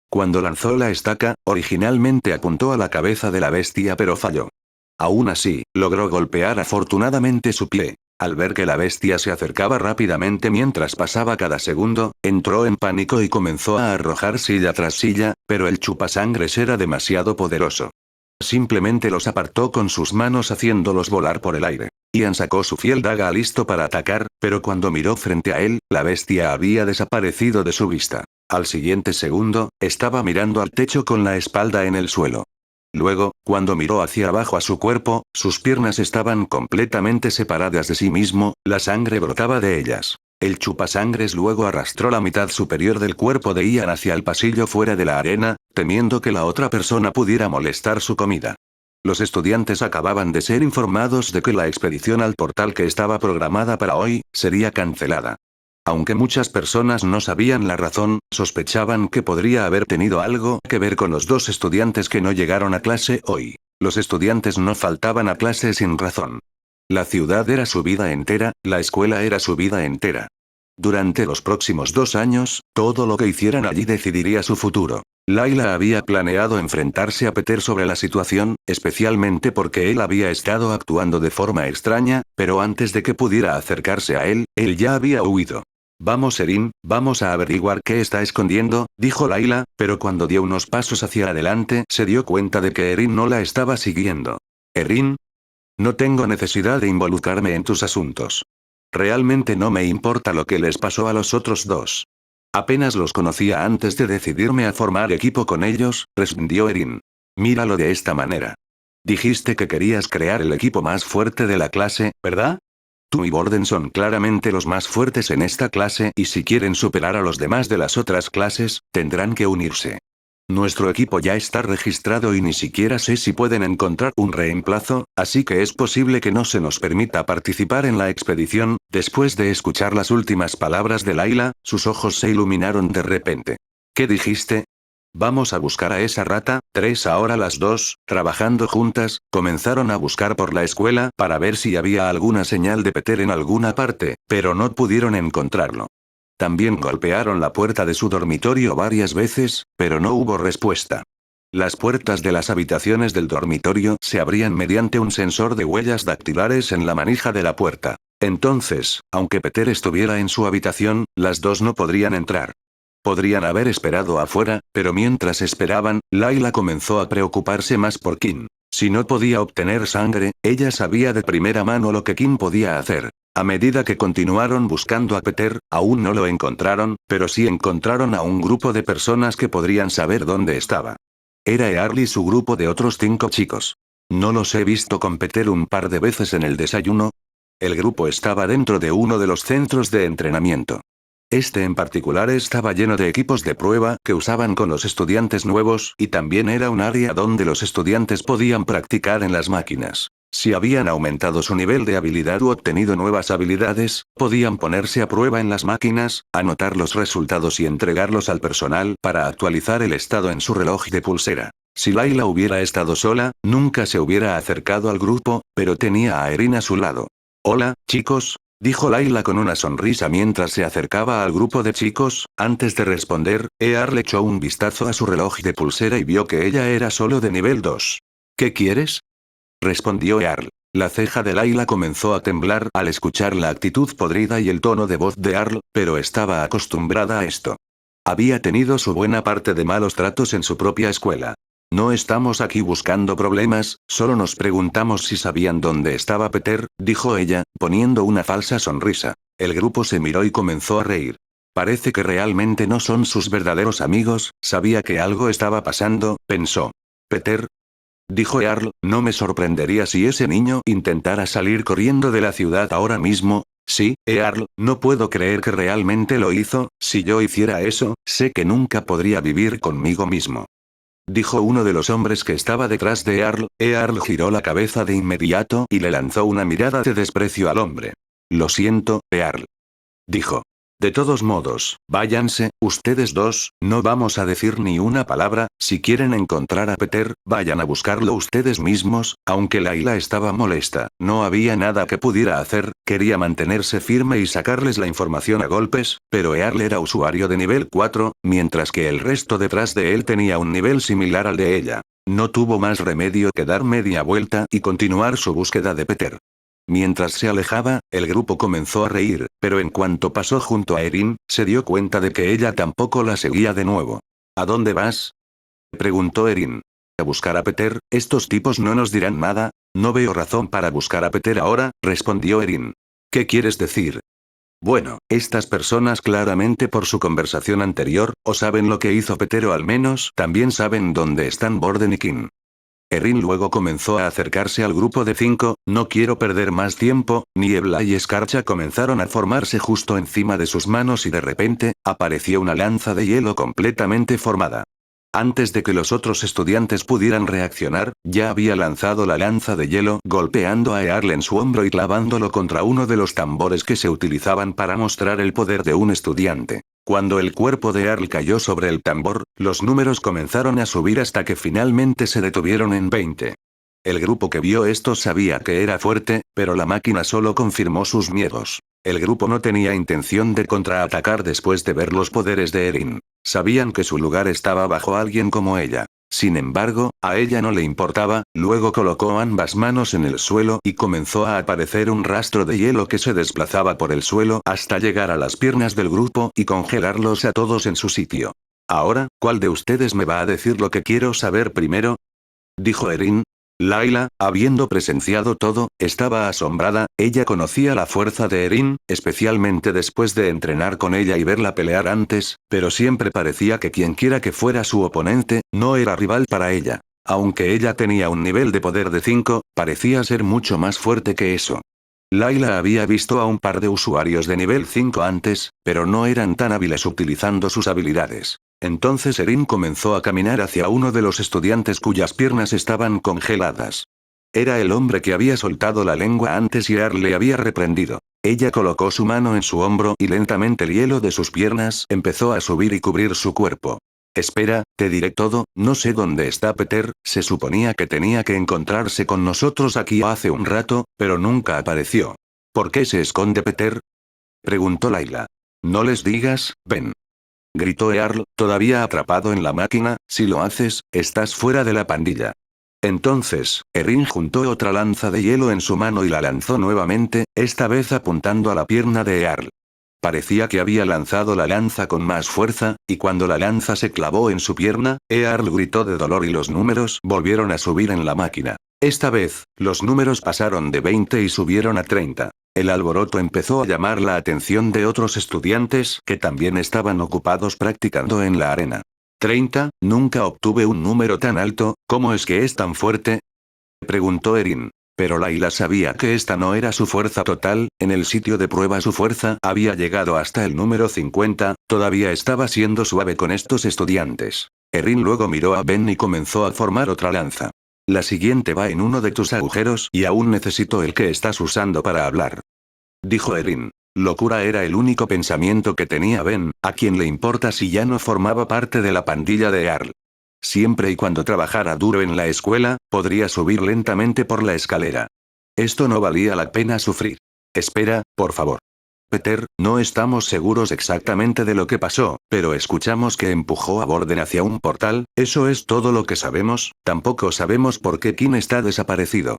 B: Cuando lanzó la estaca, originalmente apuntó a la cabeza de la bestia pero falló. Aún así, logró golpear afortunadamente su pie. Al ver que la bestia se acercaba rápidamente mientras pasaba cada segundo, entró en pánico y comenzó a arrojar silla tras silla, pero el chupasangres era demasiado poderoso. Simplemente los apartó con sus manos haciéndolos volar por el aire. Ian sacó su fiel daga listo para atacar, pero cuando miró frente a él, la bestia había desaparecido de su vista. Al siguiente segundo, estaba mirando al techo con la espalda en el suelo. Luego, cuando miró hacia abajo a su cuerpo, sus piernas estaban completamente separadas de sí mismo, la sangre brotaba de ellas. El chupasangres luego arrastró la mitad superior del cuerpo de Ian hacia el pasillo fuera de la arena, temiendo que la otra persona pudiera molestar su comida. Los estudiantes acababan de ser informados de que la expedición al portal que estaba programada para hoy, sería cancelada. Aunque muchas personas no sabían la razón, sospechaban que podría haber tenido algo que ver con los 2 estudiantes que no llegaron a clase hoy. Los estudiantes no faltaban a clase sin razón. La ciudad era su vida entera, la escuela era su vida entera. Durante los próximos 2 años, todo lo que hicieran allí decidiría su futuro. Layla había planeado enfrentarse a Peter sobre la situación, especialmente porque él había estado actuando de forma extraña, pero antes de que pudiera acercarse a él ya había huido. Vamos Erin, vamos a averiguar qué está escondiendo, dijo Layla, pero cuando dio unos pasos hacia adelante se dio cuenta de que Erin no la estaba siguiendo. Erin, no tengo necesidad de involucrarme en tus asuntos. Realmente no me importa lo que les pasó a los otros 2. Apenas los conocía antes de decidirme a formar equipo con ellos, respondió Erin. Míralo de esta manera. Dijiste que querías crear el equipo más fuerte de la clase, ¿verdad? Tú y Borden son claramente los más fuertes en esta clase y si quieren superar a los demás de las otras clases, tendrán que unirse. Nuestro equipo ya está registrado y ni siquiera sé si pueden encontrar un reemplazo, así que es posible que no se nos permita participar en la expedición. Después de escuchar las últimas palabras de Layla, sus ojos se iluminaron de repente. ¿Qué dijiste? Vamos a buscar a esa rata. 3 ahora las 2, trabajando juntas, comenzaron a buscar por la escuela para ver si había alguna señal de Peter en alguna parte, pero no pudieron encontrarlo. También golpearon la puerta de su dormitorio varias veces, pero no hubo respuesta. Las puertas de las habitaciones del dormitorio se abrían mediante un sensor de huellas dactilares en la manija de la puerta. Entonces, aunque Peter estuviera en su habitación, las 2 no podrían entrar. Podrían haber esperado afuera, pero mientras esperaban, Layla comenzó a preocuparse más por Kim. Si no podía obtener sangre, ella sabía de primera mano lo que Kim podía hacer. A medida que continuaron buscando a Peter, aún no lo encontraron, pero sí encontraron a un grupo de personas que podrían saber dónde estaba. Era Earl y su grupo de otros 5 chicos. ¿No los he visto con Peter un par de veces en el desayuno? El grupo estaba dentro de uno de los centros de entrenamiento. Este en particular estaba lleno de equipos de prueba que usaban con los estudiantes nuevos y también era un área donde los estudiantes podían practicar en las máquinas. Si habían aumentado su nivel de habilidad u obtenido nuevas habilidades, podían ponerse a prueba en las máquinas, anotar los resultados y entregarlos al personal para actualizar el estado en su reloj de pulsera. Si Layla hubiera estado sola, nunca se hubiera acercado al grupo, pero tenía a Erin a su lado. Hola, chicos, dijo Layla con una sonrisa mientras se acercaba al grupo de chicos. Antes de responder, Earl echó un vistazo a su reloj de pulsera y vio que ella era solo de nivel 2. ¿Qué quieres?, respondió Earl. La ceja de Layla comenzó a temblar al escuchar la actitud podrida y el tono de voz de Earl, pero estaba acostumbrada a esto. Había tenido su buena parte de malos tratos en su propia escuela. No estamos aquí buscando problemas, solo nos preguntamos si sabían dónde estaba Peter, dijo ella, poniendo una falsa sonrisa. El grupo se miró y comenzó a reír. Parece que realmente no son sus verdaderos amigos, sabía que algo estaba pasando, pensó. Peter, dijo Earl, no me sorprendería si ese niño intentara salir corriendo de la ciudad ahora mismo. Sí, Earl, no puedo creer que realmente lo hizo. Si yo hiciera eso, sé que nunca podría vivir conmigo mismo, dijo uno de los hombres que estaba detrás de Earl. Earl giró la cabeza de inmediato y le lanzó una mirada de desprecio al hombre. Lo siento, Earl, dijo. De todos modos, váyanse, ustedes 2, no vamos a decir ni una palabra. Si quieren encontrar a Peter, vayan a buscarlo ustedes mismos. Aunque Layla estaba molesta, no había nada que pudiera hacer, quería mantenerse firme y sacarles la información a golpes, pero Earl era usuario de nivel 4, mientras que el resto detrás de él tenía un nivel similar al de ella. No tuvo más remedio que dar media vuelta y continuar su búsqueda de Peter. Mientras se alejaba, el grupo comenzó a reír, pero en cuanto pasó junto a Erin, se dio cuenta de que ella tampoco la seguía de nuevo. ¿A dónde vas?, preguntó Erin. A buscar a Peter. Estos tipos no nos dirán nada. No veo razón para buscar a Peter ahora, respondió Erin. ¿Qué quieres decir? Bueno, estas personas claramente por su conversación anterior, o saben lo que hizo Peter o al menos también saben dónde están Borden y Kim. Erin luego comenzó a acercarse al grupo de 5, no quiero perder más tiempo, niebla y escarcha comenzaron a formarse justo encima de sus manos y de repente, apareció una lanza de hielo completamente formada. Antes de que los otros estudiantes pudieran reaccionar, ya había lanzado la lanza de hielo, golpeando a Earl en su hombro y clavándolo contra uno de los tambores que se utilizaban para mostrar el poder de un estudiante. Cuando el cuerpo de Earl cayó sobre el tambor, los números comenzaron a subir hasta que finalmente se detuvieron en 20. El grupo que vio esto sabía que era fuerte, pero la máquina solo confirmó sus miedos. El grupo no tenía intención de contraatacar después de ver los poderes de Erin. Sabían que su lugar estaba bajo alguien como ella. Sin embargo, a ella no le importaba, luego colocó ambas manos en el suelo y comenzó a aparecer un rastro de hielo que se desplazaba por el suelo hasta llegar a las piernas del grupo y congelarlos a todos en su sitio. Ahora, ¿cuál de ustedes me va a decir lo que quiero saber primero? Dijo Erin. Layla, habiendo presenciado todo, estaba asombrada, ella conocía la fuerza de Erin, especialmente después de entrenar con ella y verla pelear antes, pero siempre parecía que quienquiera que fuera su oponente, no era rival para ella. Aunque ella tenía un nivel de poder de 5, parecía ser mucho más fuerte que eso. Layla había visto a un par de usuarios de nivel 5 antes, pero no eran tan hábiles utilizando sus habilidades. Entonces Erin comenzó a caminar hacia uno de los estudiantes cuyas piernas estaban congeladas. Era el hombre que había soltado la lengua antes y Earl le había reprendido. Ella colocó su mano en su hombro y lentamente el hielo de sus piernas empezó a subir y cubrir su cuerpo. Espera, te diré todo, no sé dónde está Peter, se suponía que tenía que encontrarse con nosotros aquí hace un rato, pero nunca apareció. ¿Por qué se esconde Peter? Preguntó Layla. No les digas, Ben. Gritó Earl, todavía atrapado en la máquina, si lo haces, estás fuera de la pandilla. Entonces, Erin juntó otra lanza de hielo en su mano y la lanzó nuevamente, esta vez apuntando a la pierna de Earl. Parecía que había lanzado la lanza con más fuerza, y cuando la lanza se clavó en su pierna, Earl gritó de dolor y los números volvieron a subir en la máquina. Esta vez, los números pasaron de 20 y subieron a 30. El alboroto empezó a llamar la atención de otros estudiantes que también estaban ocupados practicando en la arena. 30, nunca obtuve un número tan alto, ¿cómo es que es tan fuerte? Preguntó Erin. Pero Layla sabía que esta no era su fuerza total, en el sitio de prueba su fuerza había llegado hasta el número 50, todavía estaba siendo suave con estos estudiantes. Erin luego miró a Ben y comenzó a formar otra lanza. La siguiente va en uno de tus agujeros y aún necesito el que estás usando para hablar. Dijo Erin. Locura era el único pensamiento que tenía Ben, a quien le importa si ya no formaba parte de la pandilla de Earl. Siempre y cuando trabajara duro en la escuela, podría subir lentamente por la escalera. Esto no valía la pena sufrir. Espera, por favor. Peter, no estamos seguros exactamente de lo que pasó, pero escuchamos que empujó a Borden hacia un portal, eso es todo lo que sabemos, tampoco sabemos por qué Kim está desaparecido.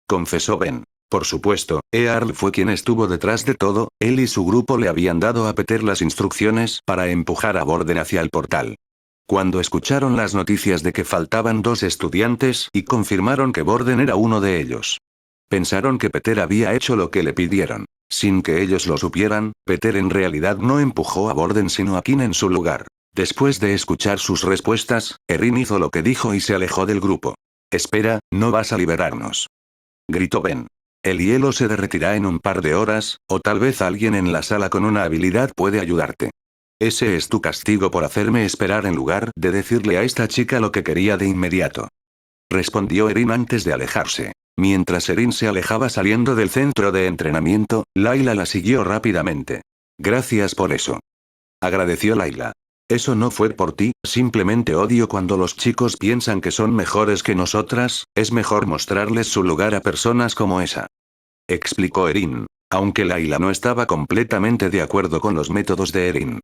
B: Confesó Ben. Por supuesto, Earl fue quien estuvo detrás de todo, él y su grupo le habían dado a Peter las instrucciones para empujar a Borden hacia el portal. Cuando escucharon las noticias de que faltaban 2 estudiantes y confirmaron que Borden era uno de ellos. Pensaron que Peter había hecho lo que le pidieron. Sin que ellos lo supieran, Peter en realidad no empujó a Borden sino a Kim en su lugar. Después de escuchar sus respuestas, Erin hizo lo que dijo y se alejó del grupo. Espera, no vas a liberarnos. Gritó Ben. El hielo se derretirá en un par de horas, o tal vez alguien en la sala con una habilidad puede ayudarte. Ese es tu castigo por hacerme esperar en lugar de decirle a esta chica lo que quería de inmediato. Respondió Erin antes de alejarse. Mientras Erin se alejaba saliendo del centro de entrenamiento, Layla la siguió rápidamente. Gracias por eso. Agradeció Layla. Eso no fue por ti, simplemente odio cuando los chicos piensan que son mejores que nosotras, es mejor mostrarles su lugar a personas como esa. Explicó Erin. Aunque Layla no estaba completamente de acuerdo con los métodos de Erin.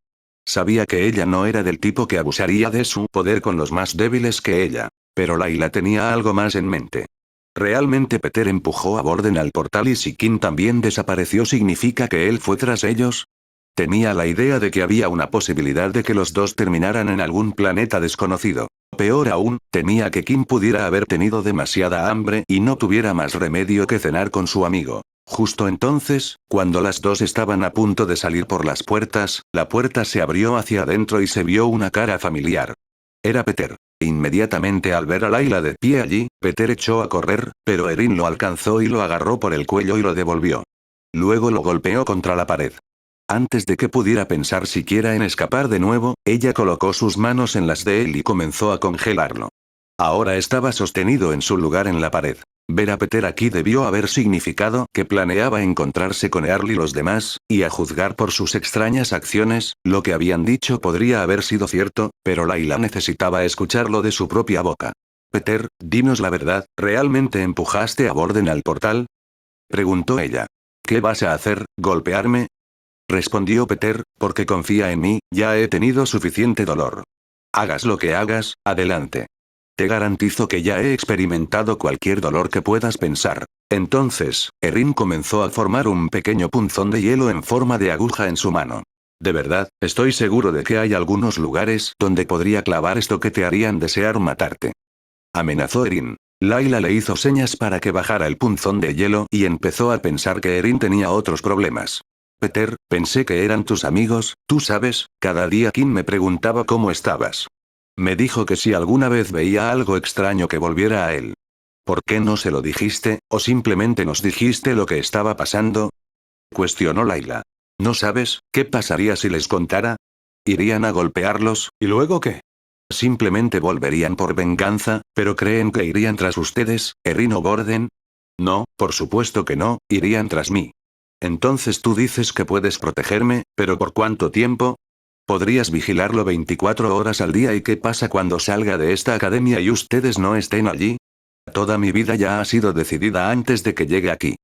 B: Sabía que ella no era del tipo que abusaría de su poder con los más débiles que ella. Pero Layla tenía algo más en mente. ¿Realmente Peter empujó a Borden al portal y si Kim también desapareció significa que él fue tras ellos? Tenía la idea de que había una posibilidad de que los dos terminaran en algún planeta desconocido. Peor aún, temía que Kim pudiera haber tenido demasiada hambre y no tuviera más remedio que cenar con su amigo. Justo entonces, cuando las dos estaban a punto de salir por las puertas, la puerta se abrió hacia adentro y se vio una cara familiar. Era Peter. Inmediatamente al ver a Layla de pie allí, Peter echó a correr, pero Erin lo alcanzó y lo agarró por el cuello y lo devolvió. Luego lo golpeó contra la pared. Antes de que pudiera pensar siquiera en escapar de nuevo, ella colocó sus manos en las de él y comenzó a congelarlo. Ahora estaba sostenido en su lugar en la pared. Ver a Peter aquí debió haber significado que planeaba encontrarse con Earl y los demás, y a juzgar por sus extrañas acciones, lo que habían dicho podría haber sido cierto, pero Layla necesitaba escucharlo de su propia boca. Peter, dinos la verdad, ¿realmente empujaste a Borden al portal? Preguntó ella. ¿Qué vas a hacer, golpearme? Respondió Peter, porque confía en mí, ya he tenido suficiente dolor. Hagas lo que hagas, adelante. Te garantizo que ya he experimentado cualquier dolor que puedas pensar. Entonces, Erin comenzó a formar un pequeño punzón de hielo en forma de aguja en su mano. De verdad, estoy seguro de que hay algunos lugares donde podría clavar esto que te harían desear matarte. Amenazó Erin. Layla le hizo señas para que bajara el punzón de hielo y empezó a pensar que Erin tenía otros problemas. Peter, pensé que eran tus amigos, tú sabes, cada día Kim me preguntaba cómo estabas. Me dijo que si alguna vez veía algo extraño que volviera a él. ¿Por qué no se lo dijiste, o simplemente nos dijiste lo que estaba pasando? Cuestionó Layla. ¿No sabes qué pasaría si les contara? ¿Irían a golpearlos, y luego qué? Simplemente volverían por venganza, pero creen que irían tras ustedes, Erin o Borden. No, por supuesto que no, irían tras mí. Entonces tú dices que puedes protegerme, pero ¿por cuánto tiempo? Podrías vigilarlo 24 horas al día y ¿qué pasa cuando salga de esta academia y ustedes no estén allí? Toda mi vida ya ha sido decidida antes de que llegue aquí.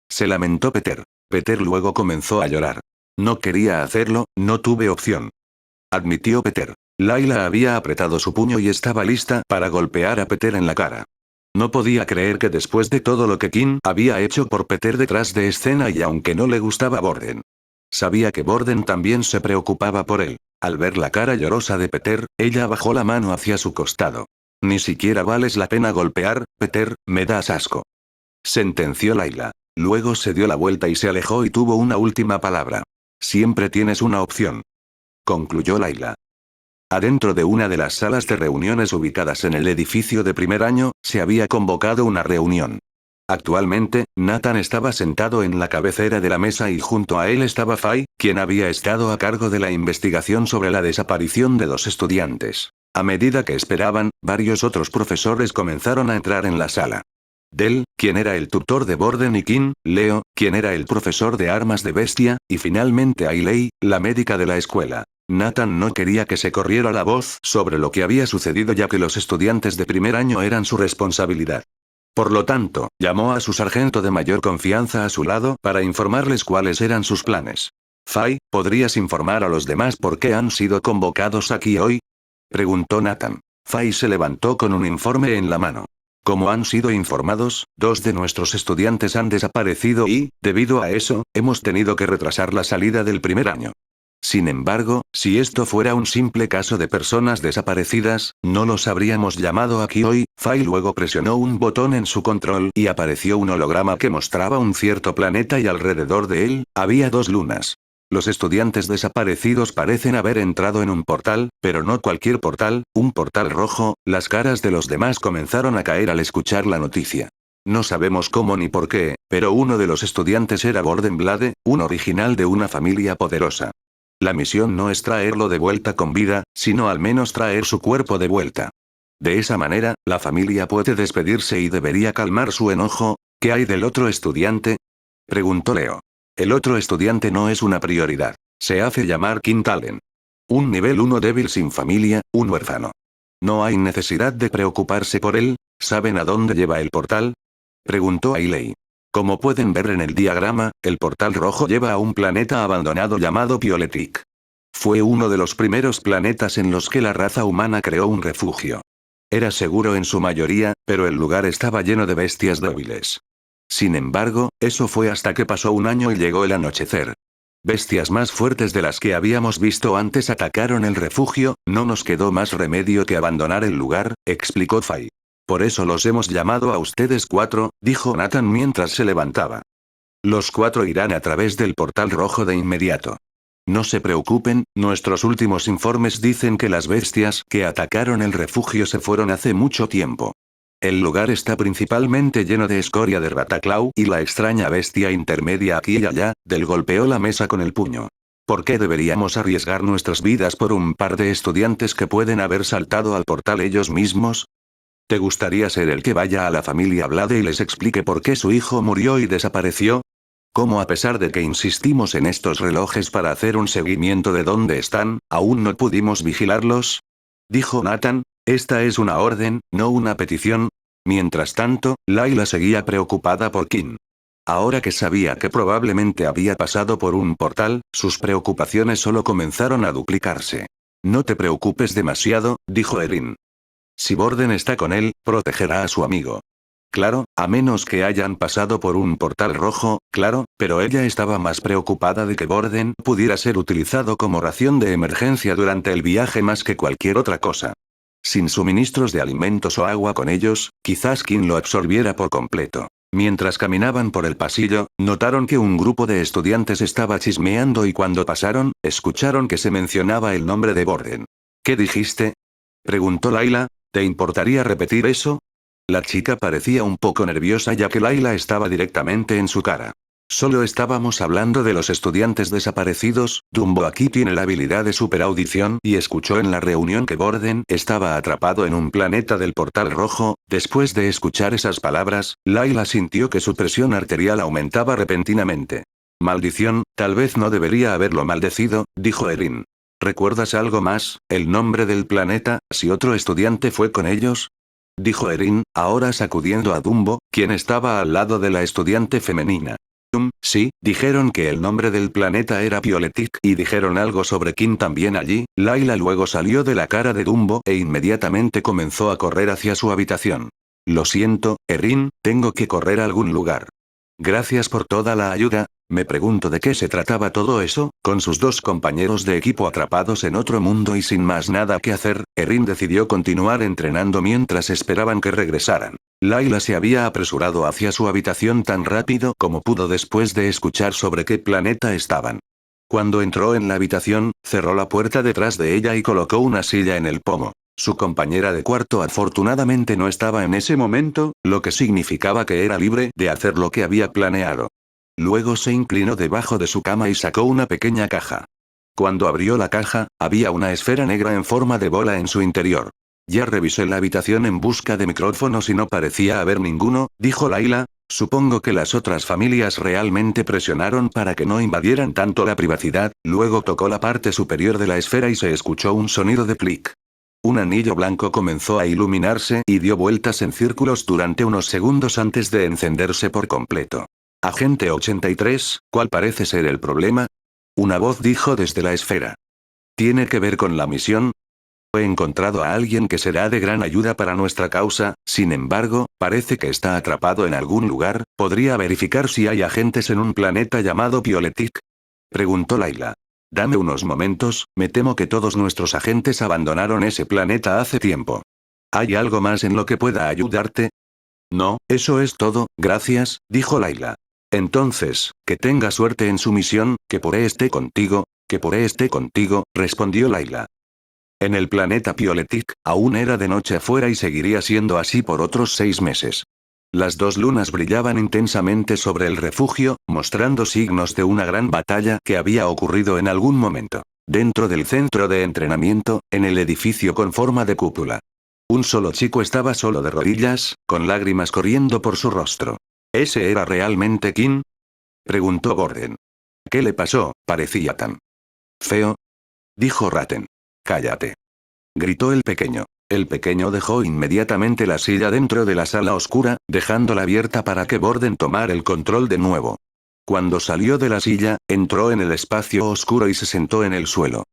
B: Se lamentó Peter. Peter luego comenzó a llorar. No quería hacerlo, no tuve opción. Admitió Peter. Layla había apretado su puño y estaba lista para golpear a Peter en la cara. No podía creer que después de todo lo que Kim había hecho por Peter detrás de escena y aunque no le gustaba Borden. Sabía que Borden también se preocupaba por él. Al ver la cara llorosa de Peter, ella bajó la mano hacia su costado. Ni siquiera vales la pena golpear, Peter, me das asco. Sentenció Layla. Luego se dio la vuelta y se alejó y tuvo una última palabra. Siempre tienes una opción. Concluyó Layla. Adentro de una de las salas de reuniones ubicadas en el edificio de primer año, se había convocado una reunión. Actualmente, Nathan estaba sentado en la cabecera de la mesa y junto a él estaba Faye, quien había estado a cargo de la investigación sobre la desaparición de 2 estudiantes. A medida que esperaban, varios otros profesores comenzaron a entrar en la sala. Dell, quien era el tutor de Borden y Kim, Leo, quien era el profesor de armas de bestia, y finalmente Ailey, la médica de la escuela. Nathan no quería que se corriera la voz sobre lo que había sucedido ya que los estudiantes de primer año eran su responsabilidad. Por lo tanto, llamó a su sargento de mayor confianza a su lado para informarles cuáles eran sus planes. Faye, ¿podrías informar a los demás por qué han sido convocados aquí hoy? Preguntó Nathan. Faye se levantó con un informe en la mano. Como han sido informados, 2 de nuestros estudiantes han desaparecido y, debido a eso, hemos tenido que retrasar la salida del primer año. Sin embargo, si esto fuera un simple caso de personas desaparecidas, no los habríamos llamado aquí hoy. Faye luego presionó un botón en su control y apareció un holograma que mostraba un cierto planeta y alrededor de él, había 2 lunas. Los estudiantes desaparecidos parecen haber entrado en un portal, pero no cualquier portal, un portal rojo. Las caras de los demás comenzaron a caer al escuchar la noticia. No sabemos cómo ni por qué, pero uno de los estudiantes era Borden Blade, un original de una familia poderosa. La misión no es traerlo de vuelta con vida, sino al menos traer su cuerpo de vuelta. De esa manera, la familia puede despedirse y debería calmar su enojo. ¿Qué hay del otro estudiante? Preguntó Leo. El otro estudiante no es una prioridad. Se hace llamar Quintalen. Un nivel 1 débil sin familia, un huérfano. No hay necesidad de preocuparse por él. ¿Saben a dónde lleva el portal? Preguntó Ailey. Como pueden ver en el diagrama, el portal rojo lleva a un planeta abandonado llamado Pioletic. Fue uno de los primeros planetas en los que la raza humana creó un refugio. Era seguro en su mayoría, pero el lugar estaba lleno de bestias débiles. Sin embargo, eso fue hasta que pasó un año y llegó el anochecer. Bestias más fuertes de las que habíamos visto antes atacaron el refugio, no nos quedó más remedio que abandonar el lugar, explicó Faye. Por eso los hemos llamado a ustedes 4, dijo Nathan mientras se levantaba. Los 4 irán a través del portal rojo de inmediato. No se preocupen, nuestros últimos informes dicen que las bestias que atacaron el refugio se fueron hace mucho tiempo. El lugar está principalmente lleno de escoria de Rataclaw y la extraña bestia intermedia aquí y allá, golpeó la mesa con el puño. ¿Por qué deberíamos arriesgar nuestras vidas por un par de estudiantes que pueden haber saltado al portal ellos mismos? ¿Te gustaría ser el que vaya a la familia Blade y les explique por qué su hijo murió y desapareció? ¿Cómo a pesar de que insistimos en estos relojes para hacer un seguimiento de dónde están, aún no pudimos vigilarlos? Dijo Nathan, esta es una orden, no una petición. Mientras tanto, Layla seguía preocupada por Kim. Ahora que sabía que probablemente había pasado por un portal, sus preocupaciones solo comenzaron a duplicarse. No te preocupes demasiado, dijo Erin. Si Borden está con él, protegerá a su amigo. Claro, a menos que hayan pasado por un portal rojo, claro, pero ella estaba más preocupada de que Borden pudiera ser utilizado como ración de emergencia durante el viaje más que cualquier otra cosa. Sin suministros de alimentos o agua con ellos, quizás Kim lo absorbiera por completo. Mientras caminaban por el pasillo, notaron que un grupo de estudiantes estaba chismeando y cuando pasaron, escucharon que se mencionaba el nombre de Borden. ¿Qué dijiste?, preguntó Layla. ¿Te importaría repetir eso? La chica parecía un poco nerviosa ya que Layla estaba directamente en su cara. Solo estábamos hablando de los estudiantes desaparecidos. Dumbo aquí tiene la habilidad de superaudición y escuchó en la reunión que Borden estaba atrapado en un planeta del portal rojo. Después de escuchar esas palabras, Layla sintió que su presión arterial aumentaba repentinamente. Maldición, tal vez no debería haberlo maldecido, dijo Erin. ¿Recuerdas algo más, el nombre del planeta, si otro estudiante fue con ellos? Dijo Erin, ahora sacudiendo a Dumbo, quien estaba al lado de la estudiante femenina. Sí, dijeron que el nombre del planeta era Violetic y dijeron algo sobre Kim también allí. Layla luego salió de la cara de Dumbo e inmediatamente comenzó a correr hacia su habitación. Lo siento, Erin, tengo que correr a algún lugar. Gracias por toda la ayuda. Me pregunto de qué se trataba todo eso. Con sus dos compañeros de equipo atrapados en otro mundo y sin más nada que hacer, Erin decidió continuar entrenando mientras esperaban que regresaran. Layla se había apresurado hacia su habitación tan rápido como pudo después de escuchar sobre qué planeta estaban. Cuando entró en la habitación, cerró la puerta detrás de ella y colocó una silla en el pomo. Su compañera de cuarto afortunadamente no estaba en ese momento, lo que significaba que era libre de hacer lo que había planeado. Luego se inclinó debajo de su cama y sacó una pequeña caja. Cuando abrió la caja, había una esfera negra en forma de bola en su interior. Ya revisé la habitación en busca de micrófonos y no parecía haber ninguno, dijo Layla. Supongo que las otras familias realmente presionaron para que no invadieran tanto la privacidad. Luego tocó la parte superior de la esfera y se escuchó un sonido de clic. Un anillo blanco comenzó a iluminarse y dio vueltas en círculos durante unos segundos antes de encenderse por completo. Agente 83, ¿cuál parece ser el problema? Una voz dijo desde la esfera. ¿Tiene que ver con la misión? He encontrado a alguien que será de gran ayuda para nuestra causa, sin embargo, parece que está atrapado en algún lugar. ¿Podría verificar si hay agentes en un planeta llamado Violetic?, preguntó Layla. Dame unos momentos, me temo que todos nuestros agentes abandonaron ese planeta hace tiempo. ¿Hay algo más en lo que pueda ayudarte? No, eso es todo, gracias, dijo Layla. Entonces, que tenga suerte en su misión, que Poré esté contigo, respondió Layla. En el planeta Violetic, aún era de noche afuera y seguiría siendo así por otros 6 meses. Las dos lunas brillaban intensamente sobre el refugio, mostrando signos de una gran batalla que había ocurrido en algún momento. Dentro del centro de entrenamiento, en el edificio con forma de cúpula. Un solo chico estaba solo de rodillas, con lágrimas corriendo por su rostro. ¿Ese era realmente Kim?, preguntó Borden. ¿Qué le pasó? Parecía tan feo, dijo Ratten. Cállate, gritó el pequeño. El pequeño dejó inmediatamente la silla dentro de la sala oscura, dejándola abierta para que Borden tomara el control de nuevo. Cuando salió de la silla, entró en el espacio oscuro y se sentó en el suelo.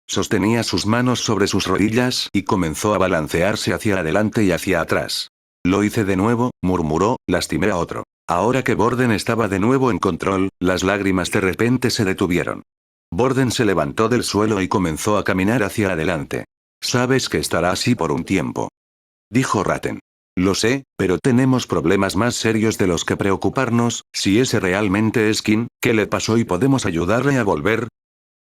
B: Sostenía sus manos sobre sus rodillas y comenzó a balancearse hacia adelante y hacia atrás. Lo hice de nuevo, murmuró, lastimé a otro. Ahora que Borden estaba de nuevo en control, las lágrimas de repente se detuvieron. Borden se levantó del suelo y comenzó a caminar hacia adelante. Sabes que estará así por un tiempo, dijo Ratten. Lo sé, pero tenemos problemas más serios de los que preocuparnos. Si ese realmente es Kim, ¿qué le pasó y podemos ayudarle a volver?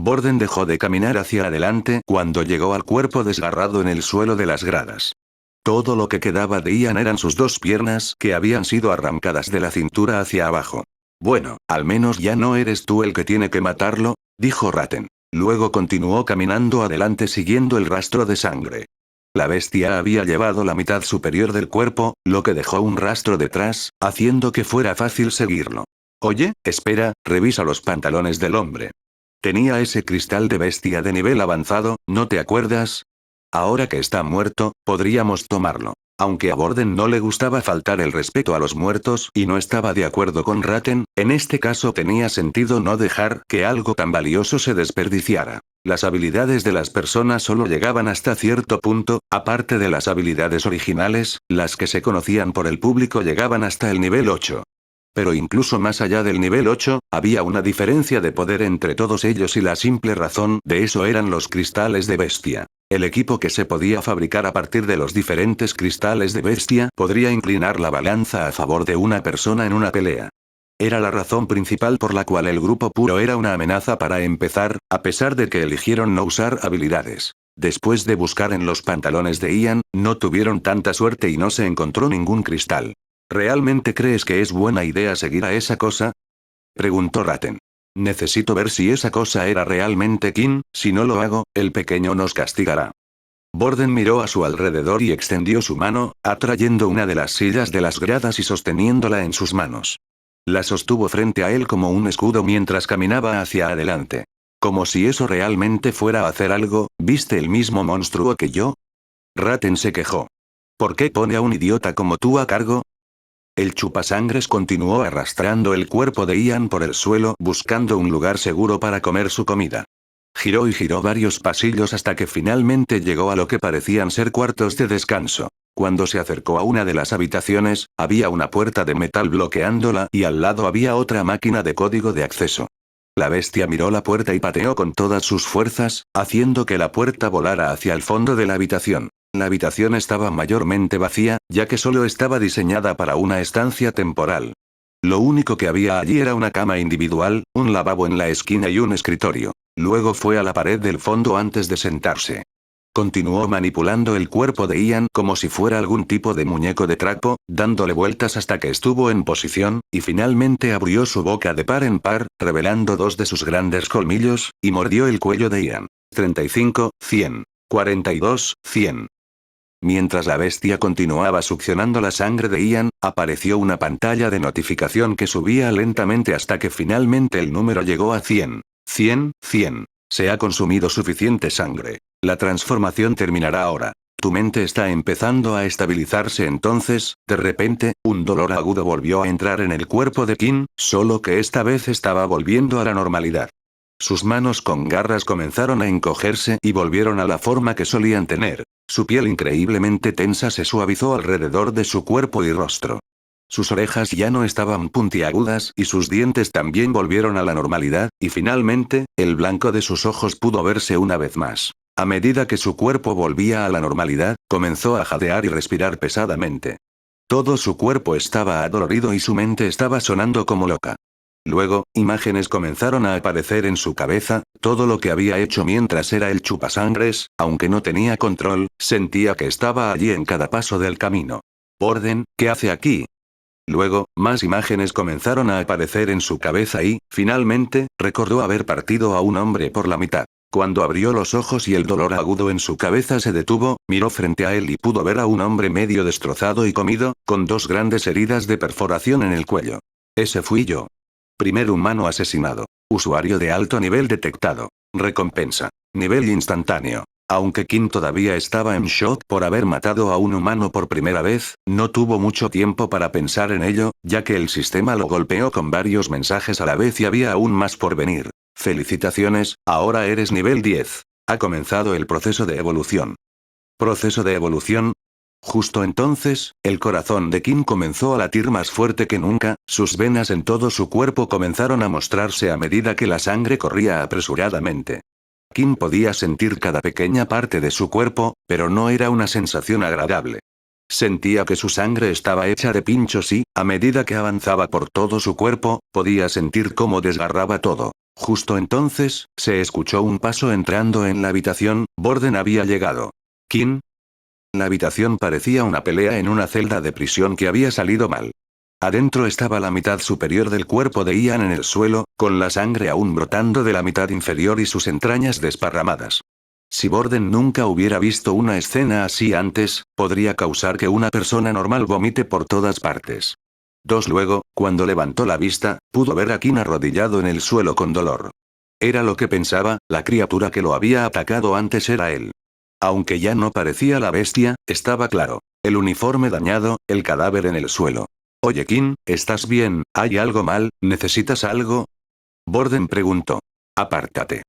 B: Borden dejó de caminar hacia adelante cuando llegó al cuerpo desgarrado en el suelo de las gradas. Todo lo que quedaba de Ian eran sus dos piernas que habían sido arrancadas de la cintura hacia abajo. Bueno, al menos ya no eres tú el que tiene que matarlo, dijo Ratten. Luego continuó caminando adelante siguiendo el rastro de sangre. La bestia había llevado la mitad superior del cuerpo, lo que dejó un rastro detrás, haciendo que fuera fácil seguirlo. Oye, espera, revisa los pantalones del hombre. Tenía ese cristal de bestia de nivel avanzado, ¿no te acuerdas? Ahora que está muerto, podríamos tomarlo. Aunque a Borden no le gustaba faltar el respeto a los muertos y no estaba de acuerdo con Ratten, en este caso tenía sentido no dejar que algo tan valioso se desperdiciara. Las habilidades de las personas solo llegaban hasta cierto punto, aparte de las habilidades originales, las que se conocían por el público llegaban hasta el nivel 8. Pero incluso más allá del nivel 8, había una diferencia de poder entre todos ellos y la simple razón de eso eran los cristales de bestia. El equipo que se podía fabricar a partir de los diferentes cristales de bestia podría inclinar la balanza a favor de una persona en una pelea. Era la razón principal por la cual el grupo puro era una amenaza para empezar, a pesar de que eligieron no usar habilidades. Después de buscar en los pantalones de Ian, no tuvieron tanta suerte y no se encontró ningún cristal. ¿Realmente crees que es buena idea seguir a esa cosa? Preguntó Ratten. Necesito ver si esa cosa era realmente King, si no lo hago, el pequeño nos castigará. Borden miró a su alrededor y extendió su mano, atrayendo una de las sillas de las gradas y sosteniéndola en sus manos. La sostuvo frente a él como un escudo mientras caminaba hacia adelante. Como si eso realmente fuera a hacer algo, ¿viste el mismo monstruo que yo? Ratten se quejó. ¿Por qué pone a un idiota como tú a cargo? El chupasangres continuó arrastrando el cuerpo de Ian por el suelo buscando un lugar seguro para comer su comida. Giró y giró varios pasillos hasta que finalmente llegó a lo que parecían ser cuartos de descanso. Cuando se acercó a una de las habitaciones, había una puerta de metal bloqueándola y al lado había otra máquina de código de acceso. La bestia miró la puerta y pateó con todas sus fuerzas, haciendo que la puerta volara hacia el fondo de la habitación. La habitación estaba mayormente vacía, ya que solo estaba diseñada para una estancia temporal. Lo único que había allí era una cama individual, un lavabo en la esquina y un escritorio. Luego fue a la pared del fondo antes de sentarse. Continuó manipulando el cuerpo de Ian como si fuera algún tipo de muñeco de trapo, dándole vueltas hasta que estuvo en posición, y finalmente abrió su boca de par en par, revelando dos de sus grandes colmillos, y mordió el cuello de Ian. 35, 100. 42, 100. Mientras la bestia continuaba succionando la sangre de Ian, apareció una pantalla de notificación que subía lentamente hasta que finalmente el número llegó a 100. 100, 100. Se ha consumido suficiente sangre. La transformación terminará ahora. Tu mente está empezando a estabilizarse entonces, de repente, un dolor agudo volvió a entrar en el cuerpo de King, solo que esta vez estaba volviendo a la normalidad. Sus manos con garras comenzaron a encogerse y volvieron a la forma que solían tener. Su piel increíblemente tensa se suavizó alrededor de su cuerpo y rostro. Sus orejas ya no estaban puntiagudas y sus dientes también volvieron a la normalidad, y finalmente, el blanco de sus ojos pudo verse una vez más. A medida que su cuerpo volvía a la normalidad, comenzó a jadear y respirar pesadamente. Todo su cuerpo estaba adolorido y su mente estaba sonando como loca. Luego, imágenes comenzaron a aparecer en su cabeza, todo lo que había hecho mientras era el chupasangres, aunque no tenía control, sentía que estaba allí en cada paso del camino. Borden, ¿qué hace aquí? Luego, más imágenes comenzaron a aparecer en su cabeza y, finalmente, recordó haber partido a un hombre por la mitad. Cuando abrió los ojos y el dolor agudo en su cabeza se detuvo, miró frente a él y pudo ver a un hombre medio destrozado y comido, con dos grandes heridas de perforación en el cuello. Ese fui yo. Primer humano asesinado. Usuario de alto nivel detectado. Recompensa. Nivel instantáneo. Aunque Kim todavía estaba en shock por haber matado a un humano por primera vez, no tuvo mucho tiempo para pensar en ello, ya que el sistema lo golpeó con varios mensajes a la vez y había aún más por venir. Felicitaciones, ahora eres nivel 10. Ha comenzado el proceso de evolución. ¿Proceso de evolución? Justo entonces, el corazón de Kim comenzó a latir más fuerte que nunca, sus venas en todo su cuerpo comenzaron a mostrarse a medida que la sangre corría apresuradamente. Kim podía sentir cada pequeña parte de su cuerpo, pero no era una sensación agradable. Sentía que su sangre estaba hecha de pinchos y, a medida que avanzaba por todo su cuerpo, podía sentir cómo desgarraba todo. Justo entonces, se escuchó un paso entrando en la habitación. Borden había llegado. ¿Quién? La habitación parecía una pelea en una celda de prisión que había salido mal. Adentro estaba la mitad superior del cuerpo de Ian en el suelo, con la sangre aún brotando de la mitad inferior y sus entrañas desparramadas. Si Borden nunca hubiera visto una escena así antes, podría causar que una persona normal vomite por todas partes. Luego, cuando levantó la vista, pudo ver a Kim arrodillado en el suelo con dolor. Era lo que pensaba, la criatura que lo había atacado antes era él. Aunque ya no parecía la bestia, estaba claro. El uniforme dañado, el cadáver en el suelo. Oye Kim, ¿estás bien? ¿Hay algo mal? ¿Necesitas algo? Borden preguntó. Apártate.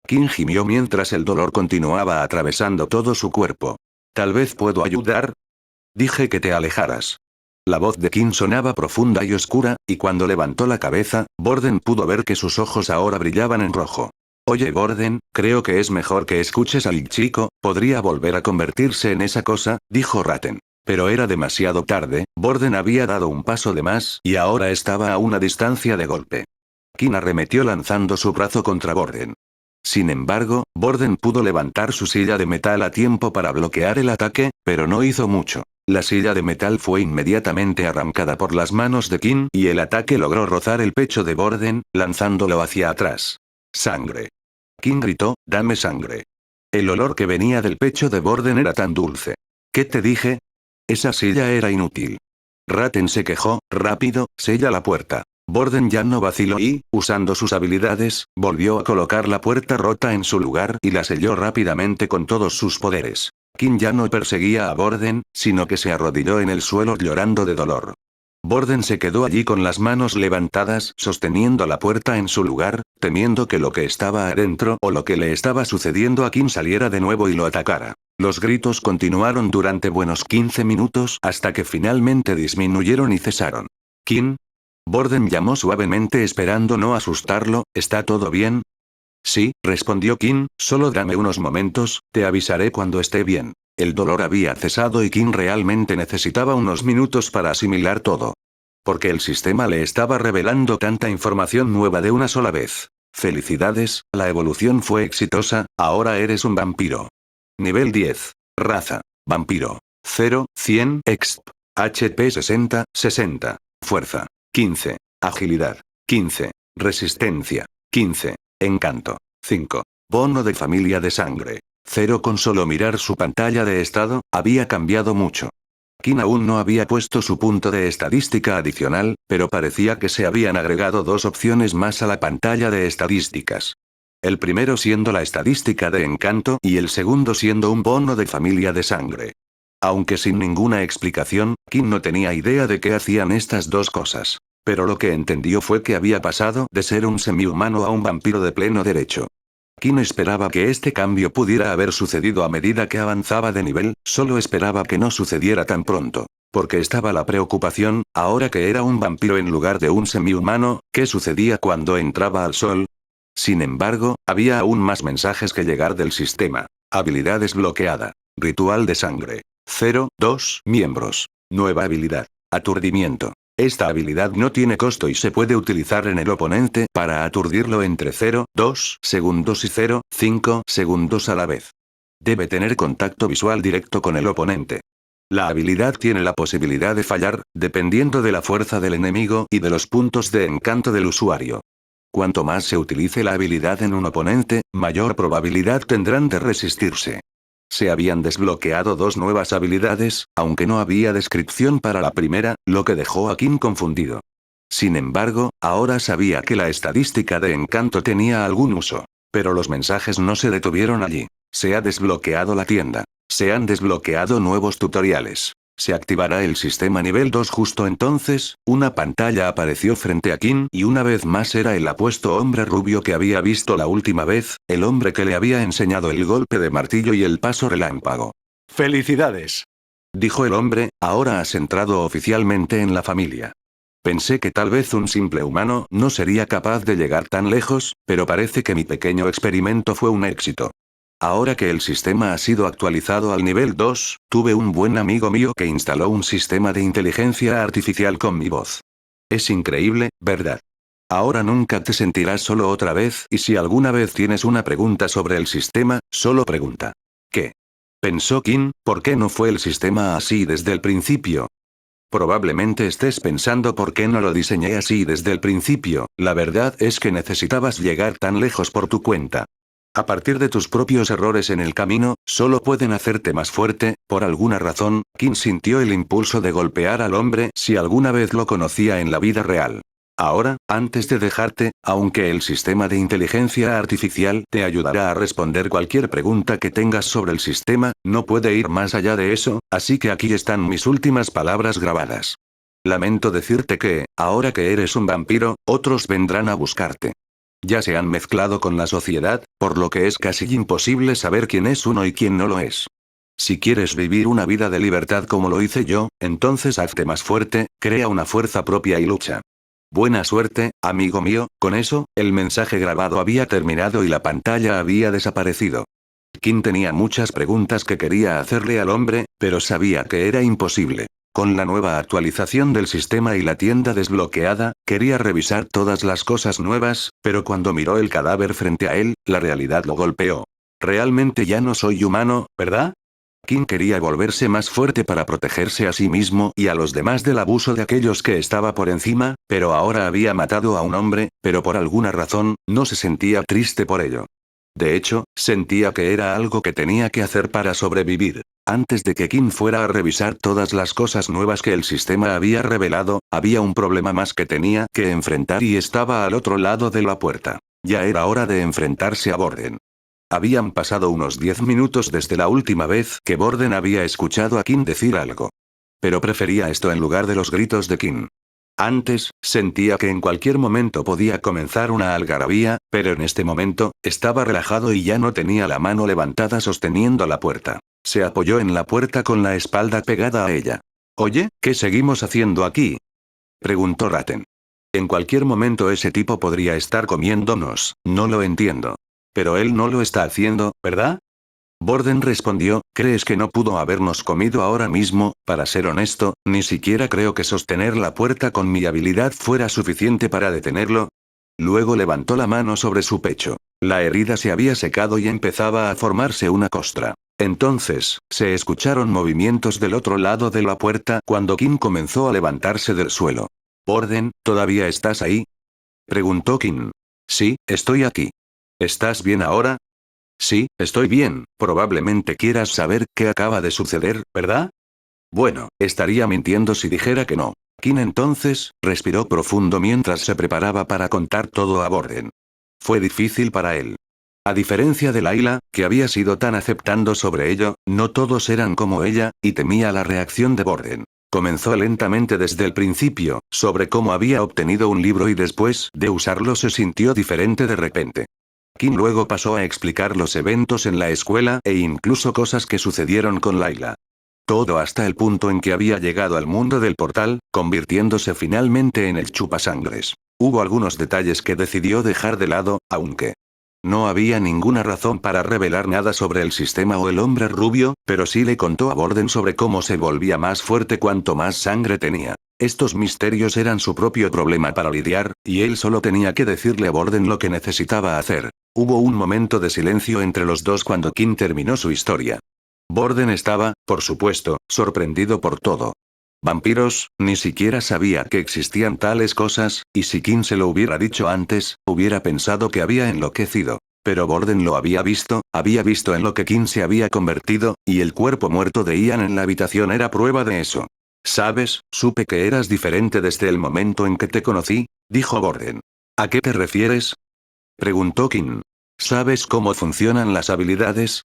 B: Kim gimió mientras el dolor continuaba atravesando todo su cuerpo. ¿Tal vez puedo ayudar? Dije que te alejaras. La voz de Kim sonaba profunda y oscura, y cuando levantó la cabeza, Borden pudo ver que sus ojos ahora brillaban en rojo. Oye Borden, creo que es mejor que escuches al chico, podría volver a convertirse en esa cosa, dijo Ratten. Pero era demasiado tarde, Borden había dado un paso de más y ahora estaba a una distancia de golpe. Kim arremetió lanzando su brazo contra Borden. Sin embargo, Borden pudo levantar su silla de metal a tiempo para bloquear el ataque, pero no hizo mucho. La silla de metal fue inmediatamente arrancada por las manos de Kim y el ataque logró rozar el pecho de Borden, lanzándolo hacia atrás. Sangre. Kim gritó, dame sangre. El olor que venía del pecho de Borden era tan dulce. ¿Qué te dije? Esa silla era inútil. Ratten se quejó, rápido, sella la puerta. Borden ya no vaciló y, usando sus habilidades, volvió a colocar la puerta rota en su lugar y la selló rápidamente con todos sus poderes. Kim ya no perseguía a Borden, sino que se arrodilló en el suelo llorando de dolor. Borden se quedó allí con las manos levantadas, sosteniendo la puerta en su lugar, temiendo que lo que estaba adentro o lo que le estaba sucediendo a Kim saliera de nuevo y lo atacara. Los gritos continuaron durante buenos 15 minutos hasta que finalmente disminuyeron y cesaron. ¿Kim? Borden llamó suavemente esperando no asustarlo, ¿está todo bien? Sí, respondió Kim, solo dame unos momentos, te avisaré cuando esté bien. El dolor había cesado y Kim realmente necesitaba unos minutos para asimilar todo. Porque el sistema le estaba revelando tanta información nueva de una sola vez. Felicidades, la evolución fue exitosa, ahora eres un vampiro. Nivel 10. Raza. Vampiro. 0, 100, exp. HP 60, 60. Fuerza. 15. Agilidad. 15. Resistencia. 15. Encanto. 5. Bono de familia de sangre. 0. Con solo mirar su pantalla de estado, había cambiado mucho. Kim aún no había puesto su punto de estadística adicional, pero parecía que se habían agregado dos opciones más a la pantalla de estadísticas. El primero siendo la estadística de encanto y el segundo siendo un bono de familia de sangre. Aunque sin ninguna explicación, Kim no tenía idea de qué hacían estas dos cosas. Pero lo que entendió fue que había pasado de ser un semihumano a un vampiro de pleno derecho. Kim esperaba que este cambio pudiera haber sucedido a medida que avanzaba de nivel, solo esperaba que no sucediera tan pronto. Porque estaba la preocupación, ahora que era un vampiro en lugar de un semihumano, ¿qué sucedía cuando entraba al sol? Sin embargo, había aún más mensajes que llegar del sistema. Habilidad desbloqueada. Ritual de sangre. 0, 2 miembros. Nueva habilidad. Aturdimiento. Esta habilidad no tiene costo y se puede utilizar en el oponente para aturdirlo entre 0, 2 segundos y 0, 5 segundos a la vez. Debe tener contacto visual directo con el oponente. La habilidad tiene la posibilidad de fallar, dependiendo de la fuerza del enemigo y de los puntos de encanto del usuario. Cuanto más se utilice la habilidad en un oponente, mayor probabilidad tendrán de resistirse. Se habían desbloqueado dos nuevas habilidades, aunque no había descripción para la primera, lo que dejó a Kim confundido. Sin embargo, ahora sabía que la estadística de encanto tenía algún uso. Pero los mensajes no se detuvieron allí. Se ha desbloqueado la tienda. Se han desbloqueado nuevos tutoriales. Se activará el sistema nivel 2 justo entonces, una pantalla apareció frente a Kim y una vez más era el apuesto hombre rubio que había visto la última vez, el hombre que le había enseñado el golpe de martillo y el paso relámpago. «¡Felicidades!», dijo el hombre, ahora has entrado oficialmente en la familia. Pensé que tal vez un simple humano no sería capaz de llegar tan lejos, pero parece que mi pequeño experimento fue un éxito. Ahora que el sistema ha sido actualizado al nivel 2, tuve un buen amigo mío que instaló un sistema de inteligencia artificial con mi voz. Es increíble, ¿verdad? Ahora nunca te sentirás solo otra vez y si alguna vez tienes una pregunta sobre el sistema, solo pregunta. ¿Qué? Pensó Kim, ¿por qué no fue el sistema así desde el principio? Probablemente estés pensando por qué no lo diseñé así desde el principio, la verdad es que necesitabas llegar tan lejos por tu cuenta. A partir de tus propios errores en el camino, solo pueden hacerte más fuerte, por alguna razón, Kim sintió el impulso de golpear al hombre si alguna vez lo conocía en la vida real. Ahora, antes de dejarte, aunque el sistema de inteligencia artificial te ayudará a responder cualquier pregunta que tengas sobre el sistema, no puede ir más allá de eso, así que aquí están mis últimas palabras grabadas. Lamento decirte que, ahora que eres un vampiro, otros vendrán a buscarte. Ya se han mezclado con la sociedad, por lo que es casi imposible saber quién es uno y quién no lo es. Si quieres vivir una vida de libertad como lo hice yo, entonces hazte más fuerte, crea una fuerza propia y lucha. Buena suerte, amigo mío. Con eso, el mensaje grabado había terminado y la pantalla había desaparecido. Kim tenía muchas preguntas que quería hacerle al hombre, pero sabía que era imposible. Con la nueva actualización del sistema y la tienda desbloqueada, quería revisar todas las cosas nuevas, pero cuando miró el cadáver frente a él, la realidad lo golpeó. Realmente ya no soy humano, ¿verdad? Kim quería volverse más fuerte para protegerse a sí mismo y a los demás del abuso de aquellos que estaba por encima, pero ahora había matado a un hombre, pero por alguna razón, no se sentía triste por ello. De hecho, sentía que era algo que tenía que hacer para sobrevivir. Antes de que Kim fuera a revisar todas las cosas nuevas que el sistema había revelado, había un problema más que tenía que enfrentar y estaba al otro lado de la puerta. Ya era hora de enfrentarse a Borden. Habían pasado unos 10 minutos desde la última vez que Borden había escuchado a Kim decir algo. Pero prefería esto en lugar de los gritos de Kim. Antes, sentía que en cualquier momento podía comenzar una algarabía, pero en este momento, estaba relajado y ya no tenía la mano levantada sosteniendo la puerta. Se apoyó en la puerta con la espalda pegada a ella. «Oye, ¿qué seguimos haciendo aquí?», preguntó Ratten. En cualquier momento ese tipo podría estar comiéndonos, no lo entiendo. Pero él no lo está haciendo, ¿verdad? Borden respondió, ¿crees que no pudo habernos comido ahora mismo? Para ser honesto, ni siquiera creo que sostener la puerta con mi habilidad fuera suficiente para detenerlo. Luego levantó la mano sobre su pecho. La herida se había secado y empezaba a formarse una costra. Entonces, se escucharon movimientos del otro lado de la puerta cuando Kim comenzó a levantarse del suelo. «Borden, ¿todavía estás ahí?», preguntó Kim. «Sí, estoy aquí». ¿Estás bien ahora? Sí, estoy bien, probablemente quieras saber qué acaba de suceder, ¿verdad? Bueno, estaría mintiendo si dijera que no. Kim entonces, respiró profundo mientras se preparaba para contar todo a Borden. Fue difícil para él. A diferencia de Layla, que había sido tan aceptando sobre ello, no todos eran como ella, y temía la reacción de Borden. Comenzó lentamente desde el principio, sobre cómo había obtenido un libro y después de usarlo se sintió diferente de repente. Kim luego pasó a explicar los eventos en la escuela e incluso cosas que sucedieron con Layla. Todo hasta el punto en que había llegado al mundo del portal, convirtiéndose finalmente en el chupasangres. Hubo algunos detalles que decidió dejar de lado, aunque no había ninguna razón para revelar nada sobre el sistema o el hombre rubio, pero sí le contó a Borden sobre cómo se volvía más fuerte cuanto más sangre tenía. Estos misterios eran su propio problema para lidiar, y él solo tenía que decirle a Borden lo que necesitaba hacer. Hubo un momento de silencio entre los dos cuando Kim terminó su historia. Borden estaba, por supuesto, sorprendido por todo. Vampiros, ni siquiera sabía que existían tales cosas, y si Kim se lo hubiera dicho antes, hubiera pensado que había enloquecido. Pero Borden lo había visto en lo que Kim se había convertido, y el cuerpo muerto de Ian en la habitación era prueba de eso. «¿Sabes? Supe que eras diferente desde el momento en que te conocí», dijo Borden. «¿A qué te refieres?», preguntó Kim. «¿Sabes cómo funcionan las habilidades?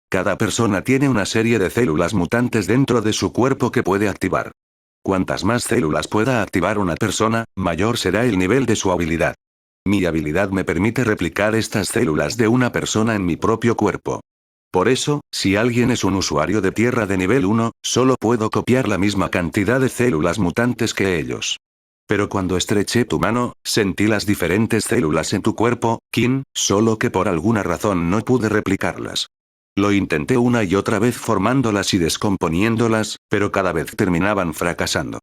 B: Cada persona tiene una serie de células mutantes dentro de su cuerpo que puede activar. Cuantas más células pueda activar una persona, mayor será el nivel de su habilidad. Mi habilidad me permite replicar estas células de una persona en mi propio cuerpo. Por eso, si alguien es un usuario de tierra de nivel 1, solo puedo copiar la misma cantidad de células mutantes que ellos. Pero cuando estreché tu mano, sentí las diferentes células en tu cuerpo, Kim, solo que por alguna razón no pude replicarlas. Lo intenté una y otra vez formándolas y descomponiéndolas, pero cada vez terminaban fracasando.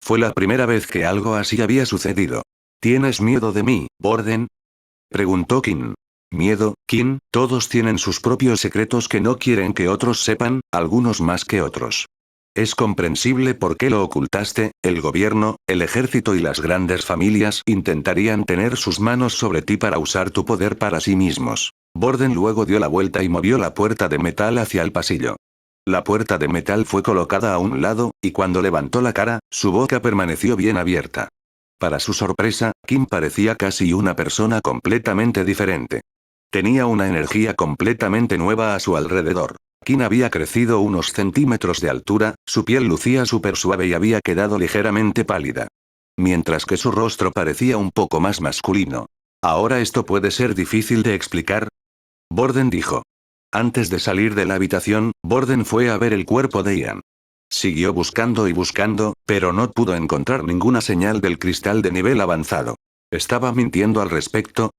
B: Fue la primera vez que algo así había sucedido. ¿Tienes miedo de mí, Borden? Preguntó Kim. Miedo, Kim, todos tienen sus propios secretos que no quieren que otros sepan, algunos más que otros. Es comprensible por qué lo ocultaste, el gobierno, el ejército y las grandes familias intentarían tener sus manos sobre ti para usar tu poder para sí mismos. Borden luego dio la vuelta y movió la puerta de metal hacia el pasillo. La puerta de metal fue colocada a un lado, y cuando levantó la cara, su boca permaneció bien abierta. Para su sorpresa, Kim parecía casi una persona completamente diferente. Tenía una energía completamente nueva a su alrededor. Kim había crecido unos centímetros de altura, su piel lucía súper suave y había quedado ligeramente pálida. Mientras que su rostro parecía un poco más masculino. Ahora esto puede ser difícil de explicar. Borden dijo. Antes de salir de la habitación, Borden fue a ver el cuerpo de Ian. Siguió buscando y buscando, pero no pudo encontrar ninguna señal del cristal de nivel avanzado. ¿Estaba mintiendo al respecto?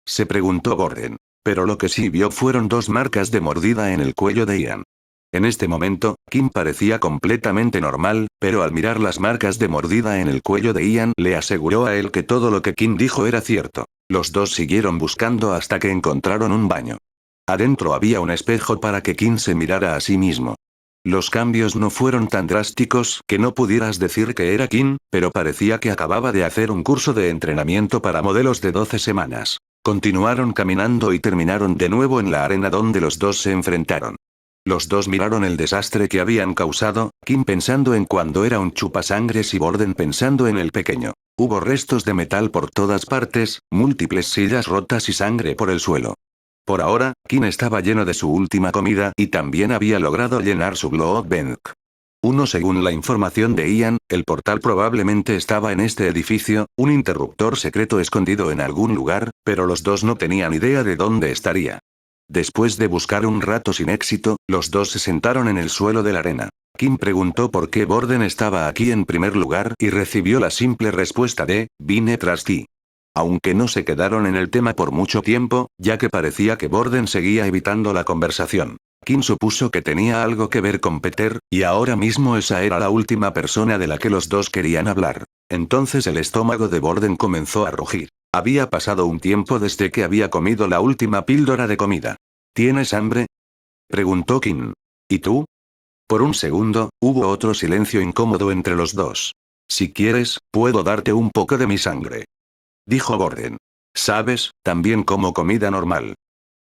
B: Se preguntó Borden. Pero lo que sí vio fueron 2 marcas de mordida en el cuello de Ian. En este momento, Kim parecía completamente normal, pero al mirar las marcas de mordida en el cuello de Ian le aseguró a él que todo lo que Kim dijo era cierto. Los dos siguieron buscando hasta que encontraron un baño. Adentro había un espejo para que Kim se mirara a sí mismo. Los cambios no fueron tan drásticos que no pudieras decir que era Kim, pero parecía que acababa de hacer un curso de entrenamiento para modelos de 12 semanas. Continuaron caminando y terminaron de nuevo en la arena donde los dos se enfrentaron. Los dos miraron el desastre que habían causado, Kim pensando en cuando era un chupasangres y Borden pensando en el pequeño. Hubo restos de metal por todas partes, múltiples sillas rotas y sangre por el suelo. Por ahora, Kim estaba lleno de su última comida y también había logrado llenar su Blood Bank. Según la información de Ian, el portal probablemente estaba en este edificio, un interruptor secreto escondido en algún lugar, pero los dos no tenían idea de dónde estaría. Después de buscar un rato sin éxito, los dos se sentaron en el suelo de la arena. Kim preguntó por qué Borden estaba aquí en primer lugar y recibió la simple respuesta de, vine tras ti. Aunque no se quedaron en el tema por mucho tiempo, ya que parecía que Borden seguía evitando la conversación. Kim supuso que tenía algo que ver con Peter, y ahora mismo esa era la última persona de la que los dos querían hablar. Entonces el estómago de Borden comenzó a rugir. Había pasado un tiempo desde que había comido la última píldora de comida. ¿Tienes hambre? Preguntó Kim. ¿Y tú? Por un segundo, hubo otro silencio incómodo entre los dos. Si quieres, puedo darte un poco de mi sangre. Dijo Borden. ¿Sabes? También como comida normal.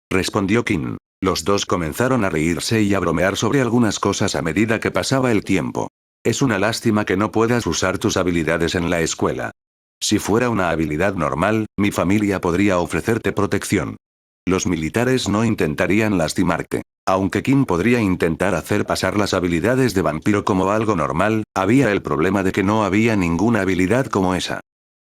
B: Respondió Kim. Los dos comenzaron a reírse y a bromear sobre algunas cosas a medida que pasaba el tiempo. Es una lástima que no puedas usar tus habilidades en la escuela. Si fuera una habilidad normal, mi familia podría ofrecerte protección. Los militares no intentarían lastimarte. Aunque Kim podría intentar hacer pasar las habilidades de vampiro como algo normal, había el problema de que no había ninguna habilidad como esa.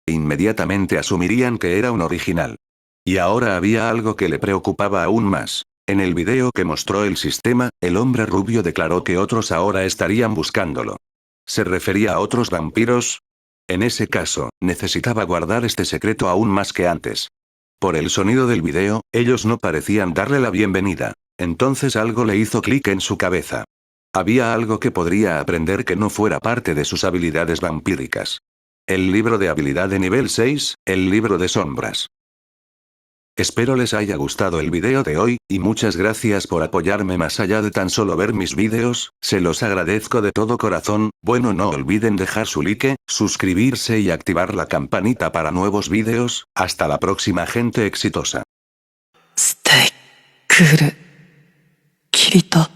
B: Inmediatamente asumirían que era un original. Y ahora había algo que le preocupaba aún más. En el video que mostró el sistema, el hombre rubio declaró que otros ahora estarían buscándolo. ¿Se refería a otros vampiros? En ese caso, necesitaba guardar este secreto aún más que antes. Por el sonido del video, ellos no parecían darle la bienvenida. Entonces algo le hizo clic en su cabeza. Había algo que podría aprender que no fuera parte de sus habilidades vampíricas. El libro de habilidad de nivel 6, el libro de sombras. Espero les haya gustado el video de hoy, y muchas gracias por apoyarme más allá de tan solo ver mis vídeos, se los agradezco de todo corazón. Bueno, no olviden dejar su like, suscribirse y activar la campanita para nuevos vídeos. Hasta la próxima, gente exitosa.
A: ステイクールキリト